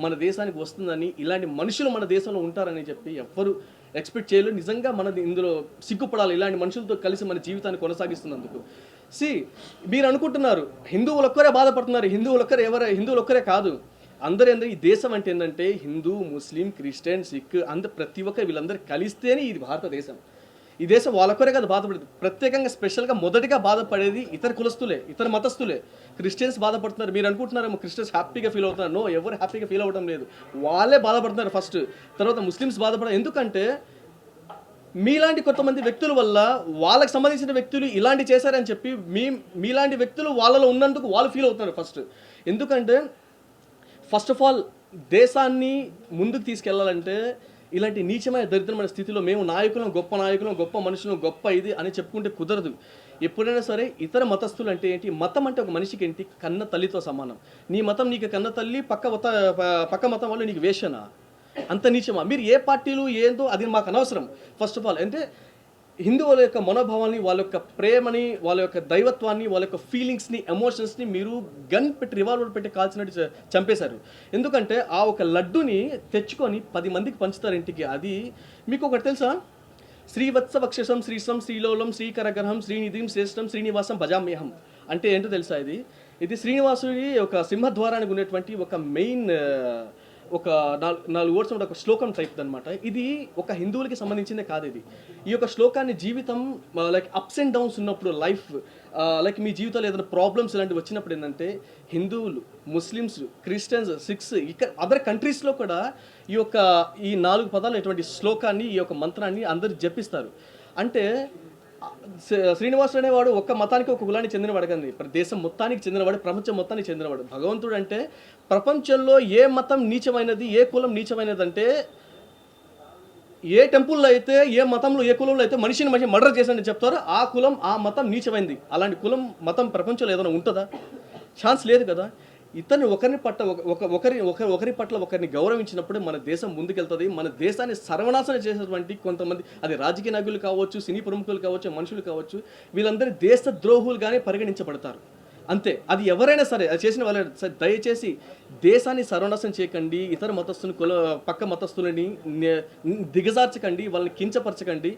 మన దేశానికి వస్తుందని, ఇలాంటి మనుషులు మన దేశంలో ఉంటారని చెప్పి ఎవ్వరు ఎక్స్పెక్ట్ చేయలేదు. నిజంగా మనది ఇందులో సిగ్గుపడాలి, ఇలాంటి మనుషులతో కలిసి మన జీవితాన్ని కొనసాగిస్తున్నందుకు. మీరు అనుకుంటున్నారు హిందువులు ఒక్కరే బాధపడుతున్నారు. హిందువులు ఒక్కరే కాదు, అందరూ ఈ దేశం అంటే ఏంటంటే హిందూ, ముస్లిం, క్రిస్టియన్, సిక్, ప్రతి ఒక్కరు వీళ్ళందరూ కలిస్తేనే ఇది భారతదేశం. ఈ దేశం వాళ్ళొక్కరే కాదు బాధపడేది, ప్రత్యేకంగా స్పెషల్గా మొదటిగా బాధపడేది ఇతర కులస్తులే, ఇతర మతస్థులే. క్రిస్టియన్స్ బాధపడుతున్నారు. మీరు అనుకుంటున్నారేమో క్రిస్టియన్స్ హ్యాపీగా ఫీల్ అవుతున్నారు. నో, ఎవరు హ్యాపీగా ఫీల్ అవ్వడం లేదు. వాళ్ళే బాధపడుతున్నారు ఫస్ట్. తర్వాత ముస్లిమ్స్ బాధపడరు. ఎందుకంటే మీలాంటి కొంతమంది వ్యక్తుల వల్ల వాళ్ళకి సంబంధించిన వ్యక్తులు ఇలాంటి చేశారని చెప్పి మీలాంటి వ్యక్తులు వాళ్ళలో ఉన్నందుకు వాళ్ళు ఫీల్ అవుతున్నారు ఫస్ట్. ఎందుకంటే ఫస్ట్ ఆఫ్ ఆల్ దేశాన్ని ముందుకు తీసుకెళ్లాలంటే ఇలాంటి నీచమైన, దరిద్రమైన స్థితిలో మేము గొప్ప నాయకులం, గొప్ప మనుషులం, గొప్ప ఇది అని చెప్పుకుంటే కుదరదు. ఎప్పుడైనా సరే ఇతర మతస్థులు అంటే ఏంటి? మతం అంటే ఒక మనిషికి ఏంటి? కన్న తల్లితో సమానం. నీ మతం నీకు కన్న తల్లి, పక్క మతం వాళ్ళు నీకు వేషనా? అంత నీచమా? మీరు ఏ పార్టీలు ఏందో అది మాకు అనవసరం. ఫస్ట్ ఆఫ్ ఆల్ అంటే హిందువుల యొక్క మనోభావాన్ని, వాళ్ళ యొక్క ప్రేమని, వాళ్ళ యొక్క దైవత్వాన్ని, వాళ్ళ యొక్క ఫీలింగ్స్ని, ఎమోషన్స్ని మీరు గన్ పెట్టి, రివాల్వర్ పెట్టి కాల్చినట్టు చంపేశారు. ఎందుకంటే ఆ ఒక లడ్డుని తెచ్చుకొని 10 మందికి పంచుతారు ఇంటికి. అది మీకు ఒకటి తెలుసా? శ్రీవత్సవక్షసం శ్రీశ్రం శ్రీలోలం శ్రీకరగ్రహం శ్రీనిధిం శ్రేష్టం శ్రీనివాసం భజామ్యహం అంటే ఏంటో తెలుసా? ఇది శ్రీనివాసుడి ఒక సింహద్వారానికి ఉన్నటువంటి ఒక మెయిన్, ఒక 4 వర్డ్స్ ఒక శ్లోకం టైప్ అనమాట. ఇది ఒక హిందువులకి సంబంధించిందే కాదు. ఈ యొక్క శ్లోకాన్ని జీవితం లైక్ అప్స్ అండ్ డౌన్స్ ఉన్నప్పుడు, లైఫ్ లైక్ మీ జీవితంలో ఏదైనా ప్రాబ్లమ్స్ ఇలాంటివి వచ్చినప్పుడు ఏంటంటే హిందువులు, ముస్లిమ్స్, క్రిస్టియన్స్, సిక్స్, ఇక్కడ అదర్ కంట్రీస్లో కూడా ఈ 4 పదాలు ఇటువంటి శ్లోకాన్ని, ఈ యొక్క మంత్రాన్ని అందరూ జపిస్తారు. అంటే శ్రీనివాసుడు అనేవాడు ఒక్క మతానికి, ఒక కులానికి చెందినవాడు కానీ దేశం మొత్తానికి చెందినవాడు, ప్రపంచం మొత్తానికి చెందినవాడు. భగవంతుడు అంటే ప్రపంచంలో ఏ మతం నీచమైనది, ఏ కులం నీచమైనది అంటే ఏ టెంపుల్లో అయితే, ఏ మతంలో, ఏ కులంలో అయితే మనిషిని మర్డర్ చేశాడని చెప్తారో ఆ కులం, ఆ మతం నీచమైంది. అలాంటి కులం, మతం ప్రపంచంలో ఏదైనా ఉంటుందా? ఛాన్స్ లేదు కదా. ఇతన్ని ఒకరి పట్ల ఒకరిని గౌరవించినప్పుడే మన దేశం ముందుకెళ్తుంది. మన దేశాన్ని సర్వనాశనం చేసేటువంటి కొంతమంది, అది రాజకీయ నాయకులు కావచ్చు, సినీ ప్రముఖులు కావచ్చు, మనుషులు కావచ్చు, వీళ్ళందరూ దేశ ద్రోహులుగానే పరిగణించబడతారు. అంతే. అది ఎవరైనా సరే అది చేసిన వాళ్ళే. దయచేసి దేశాన్ని సర్వనాశనం చేయకండి, ఇతర మతస్థుని పక్క మతస్థులని దిగజార్చకండి, వాళ్ళని కించపరచకండి.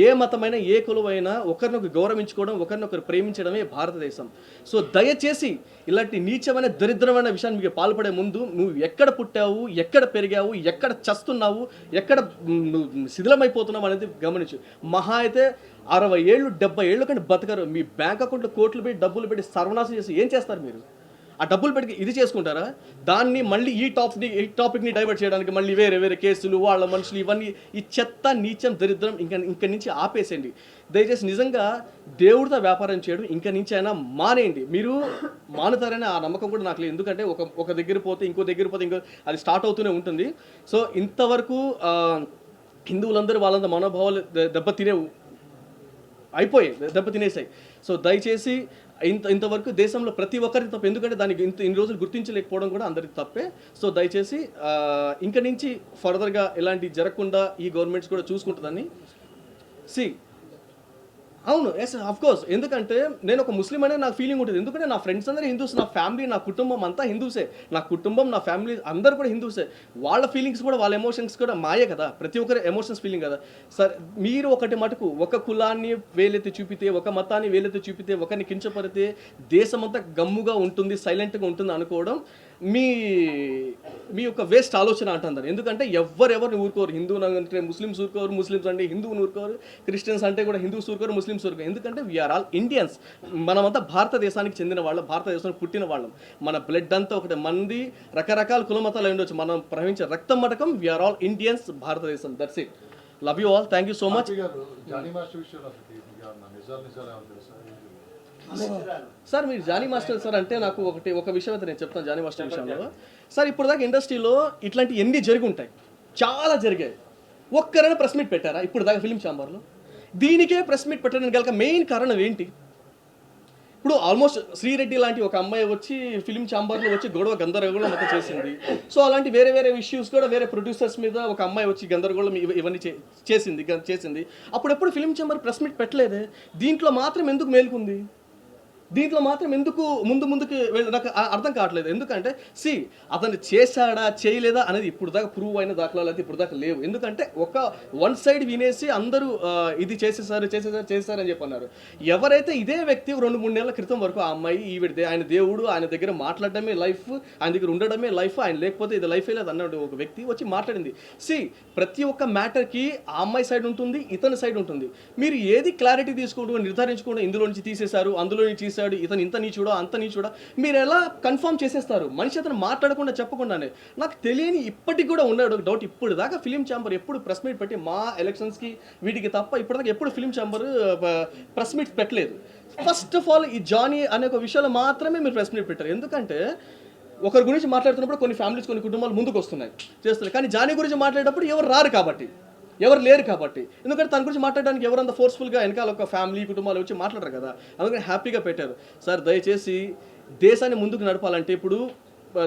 ఏ మతమైనా ఏ కులమైనా ఒకరినొకరు గౌరవించుకోవడం, ఒకరినొకరు ప్రేమించడమే భారతదేశం. సో దయచేసి ఇలాంటి నీచమైన దరిద్రమైన విషయాన్ని మీకు పాల్పడే ముందు నువ్వు ఎక్కడ పుట్టావు, ఎక్కడ పెరిగావు, ఎక్కడ చస్తున్నావు, ఎక్కడ శిథిలమైపోతున్నావు అనేది గమనించు. మహా అయితే 60 ఏళ్ళు 70 ఏళ్ళు కంటే బతకరు. మీ బ్యాంక్ అకౌంట్లో కోట్లు పెట్టి డబ్బులు పెట్టి సర్వనాశనం చేసి ఏం చేస్తారు మీరు? ఆ డబ్బులు పెట్టి ఇది చేసుకుంటారా? దాన్ని మళ్ళీ ఈ టాపిక్ని డైవర్ట్ చేయడానికి మళ్ళీ వేరే వేరే కేసులు, వాళ్ళ మనుషులు, ఇవన్నీ ఈ చెత్త నీచం దరిద్రం ఇంక నుంచి ఆపేసేయండి. దయచేసి నిజంగా దేవుడితో వ్యాపారం చేయడం ఇంక నుంచి అయినా మానేయండి. మీరు మానుతారని ఆ నమ్మకం కూడా నాకు లేదు. ఎందుకంటే ఒక దగ్గర పోతే ఇంకో దగ్గర పోతే ఇంకో అది స్టార్ట్ అవుతూనే ఉంటుంది. సో ఇంతవరకు హిందువులందరూ వాళ్ళందరూ మనోభావాలు దెబ్బతినేసాయి. సో దయచేసి ఇంతవరకు దేశంలో ప్రతి ఒక్కరికి తప్పు. ఎందుకంటే దానికి ఇన్ని రోజులు గుర్తించలేకపోవడం కూడా అందరికి తప్పే. సో దయచేసి ఇంక నుంచి ఫర్దర్గా ఇలాంటివి జరగకుండా ఈ గవర్నమెంట్స్ కూడా చూసుకుంటుందని. అవును, ఎస్ కోర్స్. ఎందుకంటే నేను ఒక ముస్లిం అనే నాకు ఫీలింగ్ ఉంటుంది. ఎందుకంటే నా ఫ్రెండ్స్ అందరూ హిందూస్, నా ఫ్యామిలీ, నా కుటుంబం అంతా హిందూసే. నా కుటుంబం, నా ఫ్యామిలీ అందరూ కూడా హిందూసే. వాళ్ళ ఫీలింగ్స్ కూడా, వాళ్ళ ఎమోషన్స్ కూడా మాయే కదా. ప్రతి ఒక్కరి ఎమోషన్స్ ఫీలింగ్ కదా. సరే, మీరు ఒకటి మటుకు ఒక కులాన్ని వేలెత్తి చూపితే, ఒక మతాన్ని వేలెత్తి చూపితే, ఒకరిని కించపరితే దేశమంతా గమ్ముగా ఉంటుంది, సైలెంట్గా ఉంటుంది అనుకోవడం మీ యొక్క వేస్ట్ ఆలోచన అంటున్నారు. ఎందుకంటే ఎవరెవరిని ఊరుకోరు. హిందూ అంటే ముస్లిమ్స్ ఊరుకోరు, ముస్లిమ్స్ అంటే హిందువుని ఊరుకోరు, క్రిస్టియన్స్ అంటే కూడా హిందూస్ ఊరుకోరు, ముస్లిమ్స్ ఊరుకోరు. ఎందుకంటే వీఆర్ ఆల్ ఇండియన్స్. మనమంతా భారతదేశానికి చెందిన వాళ్ళం, భారతదేశానికి పుట్టిన వాళ్ళం. మన బ్లడ్ అంతా ఒకటి. మంది రకరకాల కుల మతాలు అయి ఉండొచ్చు, మనం ప్రవహించే రక్తం మటకం వీఆర్ ఆల్ ఇండియన్స్, భారతదేశం. That's it. Love you all. Thank you so much. Sir మీరు జానీ మాస్టర్ సార్ అంటే నాకు ఒక విషయం అయితే నేను చెప్తాను జానీ మాస్టర్ విషయంలో. సార్ ఇప్పుడు దాకా ఇండస్ట్రీలో ఇట్లాంటి ఎన్ని జరిగి ఉంటాయి, చాలా జరిగాయి. ఒక్కరైనా ప్రెస్ మీట్ పెట్టారా ఇప్పుడు దాకా ఫిలిం ఛాంబర్లో? దీనికే ప్రెస్ మీట్ పెట్టడానికి గల మెయిన్ కారణం ఏంటి? ఇప్పుడు ఆల్మోస్ట్ శ్రీరెడ్డి లాంటి ఒక అమ్మాయి వచ్చి ఫిలిం ఛాంబర్లో వచ్చి గందరగోళం మొత్తం చేసింది. సో అలాంటి వేరే వేరే ఇష్యూస్ కూడా వేరే ప్రొడ్యూసర్స్ మీద ఒక అమ్మాయి వచ్చి గందరగోళం ఇవన్నీ చేసింది. అప్పుడెప్పుడు ఫిలిం ఛాంబర్ ప్రెస్ మీట్ పెట్టలేదే. దీంట్లో మాత్రం ఎందుకు మేలుకుంది? దీంట్లో మాత్రం ఎందుకు ముందుకు నాకు అర్థం కావట్లేదు. ఎందుకంటే అతను చేశాడా చేయలేదా అనేది ఇప్పుడు దాకా ప్రూవ్ అయిన దాఖలాలు అయితే ఇప్పుడు దాకా లేవు. ఎందుకంటే ఒక వన్ సైడ్ వినేసి అందరూ ఇది చేసేసారు అని చెప్పి అన్నారు. ఎవరైతే ఇదే వ్యక్తి 2-3 నెలల క్రితం వరకు ఆ అమ్మాయి ఈవిడితే ఆయన దేవుడు, ఆయన దగ్గర మాట్లాడడమే లైఫ్, ఆయన దగ్గర ఉండడమే లైఫ్, ఆయన లేకపోతే ఇది లైఫే లేదు అన్నాడు ఒక వ్యక్తి వచ్చి మాట్లాడింది. ప్రతి ఒక్క మ్యాటర్కి ఆ అమ్మాయి సైడ్ ఉంటుంది, ఇతని సైడ్ ఉంటుంది. మీరు ఏది క్లారిటీ తీసుకుంటూ నిర్ధారించుకుంటూ ఇందులో నుంచి తీసేశారు, అందులో నుంచి తీసేశారు, ఇతను ఇంత నీచుడా అంత నీచుడా మీరు ఎలా కన్ఫర్మ్ చేసేస్తారు? మనిషి అతను మాట్లాడకుండా చెప్పకుండానే. నాకు తెలియని ఇప్పటికి కూడా ఉన్నాడు ఒక డౌట్. ఇప్పుడు దాకా ఫిలిం ఛాంబర్ ఎప్పుడు ప్రెస్ మీట్ పెట్టి మా ఎలక్షన్స్కి వీటికి తప్ప ఇప్పటిదాకా ఎప్పుడు ఫిలిం ఛాంబర్ ప్రెస్ మీట్ పెట్టలేదు. ఫస్ట్ ఆఫ్ ఆల్ ఈ జానీ అనే ఒక విషయంలో మాత్రమే మీరు ప్రెస్ మీట్ పెట్టారు. ఎందుకంటే ఒకరి గురించి మాట్లాడుతున్నప్పుడు కొన్ని ఫ్యామిలీస్, కొన్ని కుటుంబాలు ముందుకు వస్తున్నాయి చేస్తున్నారు. కానీ జానీ గురించి మాట్లాడేటప్పుడు ఎవరు రారు కాబట్టి, ఎవరు లేరు కాబట్టి. ఎందుకంటే తన గురించి మాట్లాడడానికి ఎవరంత ఫోర్స్ఫుల్గా వెనకాల ఒక ఫ్యామిలీ కుటుంబాలు వచ్చి మాట్లాడరు కదా. అందుకని హ్యాపీగా పెట్టారు. సార్ దయచేసి దేశాన్ని ముందుకు నడపాలంటే, ఇప్పుడు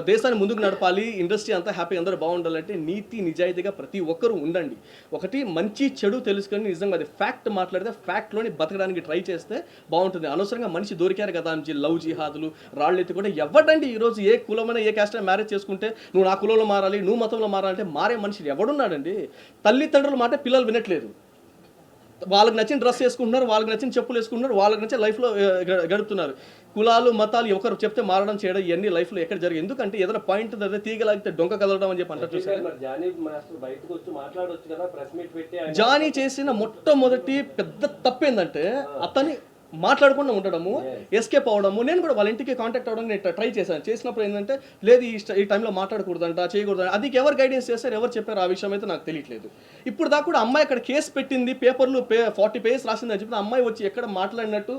దేశాన్ని ముందుకు నడపాలి, ఇండస్ట్రీ అంతా హ్యాపీగా అందరూ బాగుండాలంటే నీతి నిజాయితీగా ప్రతి ఒక్కరూ ఉండండి. ఒకటి మంచి చెడు తెలుసుకొని నిజంగా అది ఫ్యాక్ట్ మాట్లాడితే ఫ్యాక్ట్లోని బతకడానికి ట్రై చేస్తే బాగుంటుంది. అనవసరంగా మనిషి దొరికారు కదా అని లవ్ జిహాదులు రాళ్ళు ఎత్తి కూడా ఎవడండి ఈరోజు ఏ కులమైన ఏ క్యాస్ట్ మ్యారేజ్ చేసుకుంటే నువ్వు నా కులంలో మారాలి, నువ్వు మతంలో మారాలంటే మారే మనిషి ఎవడున్నాడండి? తల్లిదండ్రుల మాట పిల్లలు వినట్లేదు. వాళ్ళకి నచ్చిన డ్రెస్ వేసుకుంటున్నారు, వాళ్ళకి నచ్చిన చెప్పులు వేసుకుంటున్నారు, వాళ్ళకి నచ్చిన లైఫ్లో గడుపుతున్నారు. కులాలు మతాలు ఒకరు చెప్తే మారడం చేయడం ఇవన్నీ లైఫ్లో ఎక్కడ జరిగింది? ఎందుకంటే ఏదైనా పాయింట్ దగ్గర తీగలాగితే డొంక కదలడం అని చెప్పి అంటారు చూసారు. జానీ చేసిన మొట్టమొదటి పెద్ద తప్పేందంటే అతన్ని మాట్లాడకుండా ఉండడము, ఎస్కేప్ అవడము. నేను కూడా వాళ్ళ ఇంటికి కాంటాక్ట్ అవ్వడానికి నేను ట్రై చేసినప్పుడు ఏంటంటే లేదు ఈ టైంలో మాట్లాడకూడదంట, చేయకూడదంట. అది ఎవరు గైడెన్స్ చేస్తారు, ఎవరు చెప్పారు ఆ విషయం అయితే నాకు తెలియట్లేదు. ఇప్పుడు దాకా కూడా అమ్మాయి అక్కడ కేసు పెట్టింది, పేపర్లు 40 పేజెస్ రాసిందని చెప్పి అమ్మాయి వచ్చి ఎక్కడ మాట్లాడినట్టు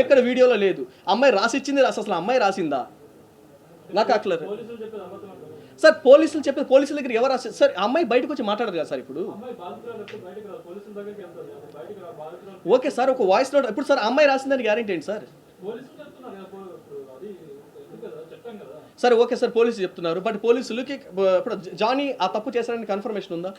ఎక్కడ వీడియోలో లేదు. అమ్మాయి రాసిచ్చింది అసలు అమ్మాయి రాసిందా నాకు అట్లేదు సార్. పోలీసులు చెప్పేది పోలీసుల దగ్గర ఎవరు రాశారు సార్? అమ్మాయి బయటకు వచ్చి మాట్లాడదు కదా సార్. ఇప్పుడు ఓకే సార్, ఒక వాయిస్ నోట్ ఇప్పుడు సార్ అమ్మాయి రాసిందని గ్యారెంటీ ఏంటి సార్? సరే ఓకే సార్, పోలీసులు చెప్తున్నారు. బట్ పోలీసులకి ఇప్పుడు జానీ ఆ తప్పు చేశారని కన్ఫర్మేషన్ ఉందా?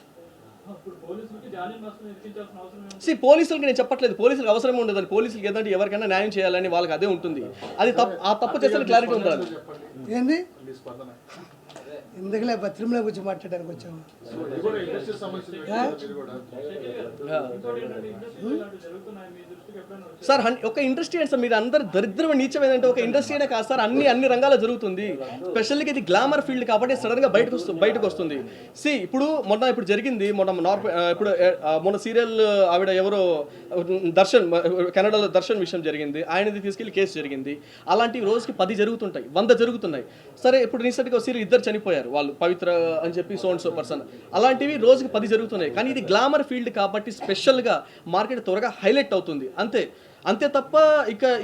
పోలీసులకి నేను చెప్పట్లేదు, పోలీసులకు అవసరం ఉండదు, పోలీసులకి ఏదంటే ఎవరికైనా న్యాయం చేయాలని వాళ్ళకి అదే ఉంటుంది. అది ఆ తప్పు చేస్తే క్లారిటీ ఉండాలి. ఏంది మీ స్పందన ఎందుకులే తిరుమల గురించి మాట్లాడడానికి వచ్చాము. సో ఇది కూడా ఇండస్ట్రీ సమస్య మీరు కూడా సార్ ఒక ఇండస్ట్రీ అంటే సార్ మీరు అందరు దరిద్రం నీచం ఏంటంటే ఒక ఇండస్ట్రీ అనే కాదు సార్, అన్ని రంగాల్లో జరుగుతుంది. స్పెషల్గా ఇది గ్లామర్ ఫీల్డ్ కాబట్టి సడన్గా బయటకు వస్తుంది. ఇప్పుడు జరిగింది మొన్న సీరియల్ ఆవిడ ఎవరో దర్శన్, కెనడాలో దర్శన్ విషయం జరిగింది, ఆయనది తీసుకెళ్లి కేసు జరిగింది. అలాంటివి రోజుకి 10 జరుగుతుంటాయి, 100 జరుగుతున్నాయి. సరే ఇప్పుడు రీసెంట్గా సీరియల్ 2 చనిపోయారు, వాళ్ళు పవిత్ర అని చెప్పి సో పర్సన్, అలాంటివి రోజుకి 10 జరుగుతున్నాయి. కానీ ఇది గ్లామర్ ఫీల్డ్ కాబట్టి స్పెషల్గా మార్కెట్ త్వరగా హైలైట్ అవుతుంది అంతే తప్ప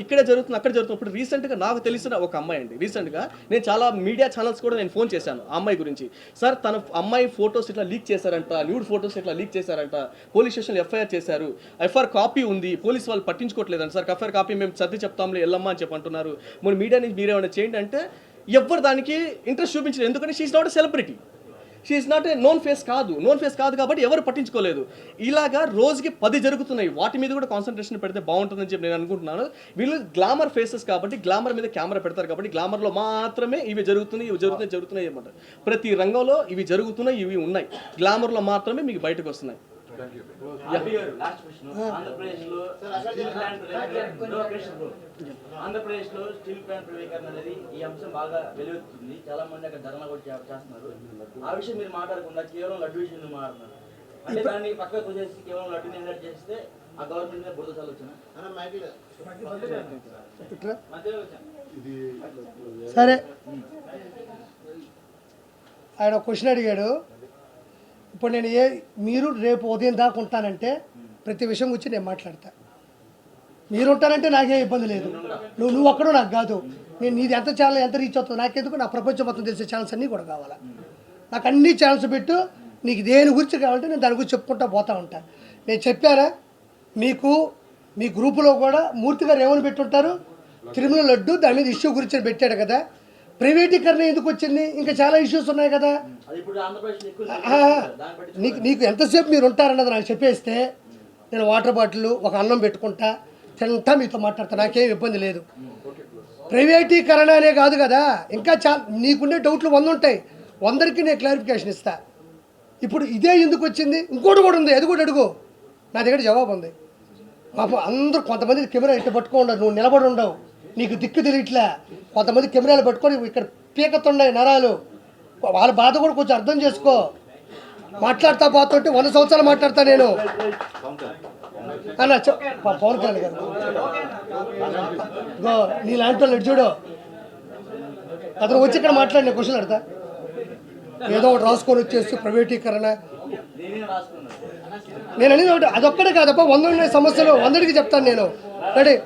ఇక్కడే జరుగుతుంది అక్కడ జరుగుతుంది. ఇప్పుడు రీసెంట్గా నాకు తెలిసిన ఒక అమ్మాయి అండి, రీసెంట్గా నేను చాలా మీడియా ఛానల్స్ కూడా నేను ఫోన్ చేశాను ఆ అమ్మాయి గురించి. సార్ తన అమ్మాయి ఫొటోస్ ఇట్లా లీక్ చేశారంట, న్యూడ్ ఫొటోస్ ఇట్లా లీక్ చేశారంట, పోలీస్ స్టేషన్లో ఎఫ్ఐఆర్ చేశారు, ఎఫ్ఐఆర్ కాపీ ఉంది, పోలీస్ వాళ్ళు పట్టించుకోవట్లేదంట. సార్ ఎఫ్ఐఆర్ కాపీ మేము సర్ది చెప్తాంలే వెళ్ళమ్మా అని చెప్పి అంటున్నారు. మన మీడియా నుంచి మీరేమైనా చేయండి అంటే ఎవ్వరు దానికి ఇంట్రెస్ట్ చూపించలేదు. ఎందుకంటే she's not a celebrity, she's not a known face కాదు కాబట్టి ఎవరు పట్టించుకోలేదు. ఇలాగా రోజుకి 10 జరుగుతున్నాయి. వాటి మీద కూడా కాన్సన్ట్రేషన్ పెడితే బాగుంటుందని చెప్పి నేను అనుకుంటున్నాను. వీళ్ళు గ్లామర్ ఫేసెస్ కాబట్టి గ్లామర్ మీద కెమెరా పెడతారు కాబట్టి గ్లామర్లో మాత్రమే ఇవి జరుగుతున్నాయి అన్నమాట. ప్రతి రంగంలో ఇవి జరుగుతున్నాయి, ఇవి ఉన్నాయి, గ్లామర్లో మాత్రమే మీకు బయటకు వస్తున్నాయి. ఆంధ్రప్రదేశ్లో స్టీల్ ప్లాంట్ ప్రైవేటీకరణ అనేది ఈ అంశం బాగా వెలువెత్తుతుంది. చాలా మంది అక్కడ ధర్నా కూడా చేస్తున్నారు. ఆ విషయం మీరు మాట్లాడకుండా కేవలం లడ్డు విషయం మాట్లాడుతున్నారు. అంటే దాన్ని పక్కకు వచ్చేసి కేవలం లడ్డుని హైలైట్ చేస్తే ఆ గవర్నమెంట్ మీద బురద చల్లొచ్చిన. సరే ఆయన క్వశ్చన్ అడిగాడు. ఇప్పుడు నేను మీరు రేపు ఉదయం దాకా ఉంటానంటే ప్రతి విషయం గురించి నేను మాట్లాడతా. మీరు ఉంటానంటే నాకేం ఇబ్బంది లేదు. నువ్వు ఒక్కడో నాకు కాదు. నేను నీది ఎంత ఛానల్ ఎంత రీచ్ అవుతుందో నాకెందుకు, నా ప్రపంచం మొత్తం తెలిసే ఛానల్స్ అన్నీ కూడా కావాలా. నాకు అన్ని ఛానల్స్ పెట్టు, నీకు దేని గురించి కావాలంటే నేను దాని గురించి చెప్పుకుంటా పోతా ఉంటాను. నేను చెప్పానా మీకు, మీ గ్రూపులో కూడా మూర్తి గారు ఏమని పెట్టుంటారు, తిరుమల లడ్డు దాని మీద ఇష్యూ గురించి పెట్టాడు కదా. ప్రైవేటీకరణ ఎందుకు వచ్చింది, ఇంకా చాలా ఇష్యూస్ ఉన్నాయి కదా. నీకు ఎంతసేపు మీరు ఉంటారన్నది నాకు చెప్పేస్తే నేను వాటర్ బాటిల్ ఒక అన్నం పెట్టుకుంటా తింటా మీతో మాట్లాడతా, నాకేం ఇబ్బంది లేదు. ప్రైవేటీకరణ అనే కాదు కదా, ఇంకా నీకుండే డౌట్లు 100 ఉంటాయి, 100కి నేను క్లారిఫికేషన్ ఇస్తా. ఇప్పుడు ఇదే ఎందుకు వచ్చింది, ఇంకోటి కూడా ఉంది, అది కూడా అడుగు, నా దగ్గర జవాబు ఉంది. పాపం అందరూ కొంతమంది కెమెరా ఇట్లా పట్టుకో ఉండవు, నువ్వు నిలబడి ఉండవు, నీకు దిక్కు తెలియట్లే. కొంతమంది కెమెరాలు పట్టుకొని ఇక్కడ పీకతుండే నరాలు, వాళ్ళ బాధ కూడా కొంచెం అర్థం చేసుకో. మాట్లాడుతా పోతుంటే 100 సంవత్సరాలు మాట్లాడతా నేను అన్న. పవన్ కళ్యాణ్ గారు నీలాంటి వాళ్ళు చూడు, అతను వచ్చి ఇక్కడ మాట్లాడిన క్వశ్చన్ అడతా, ఏదో ఒకటి రాసుకొని వచ్చేసి ప్రైవేటీకరణ. నేను అనేది ఒకటి, అదొక్కడే కాదప్ప 100 ఉన్నాయి సమస్యలు, 100కి చెప్తాను నేను. రెడీ.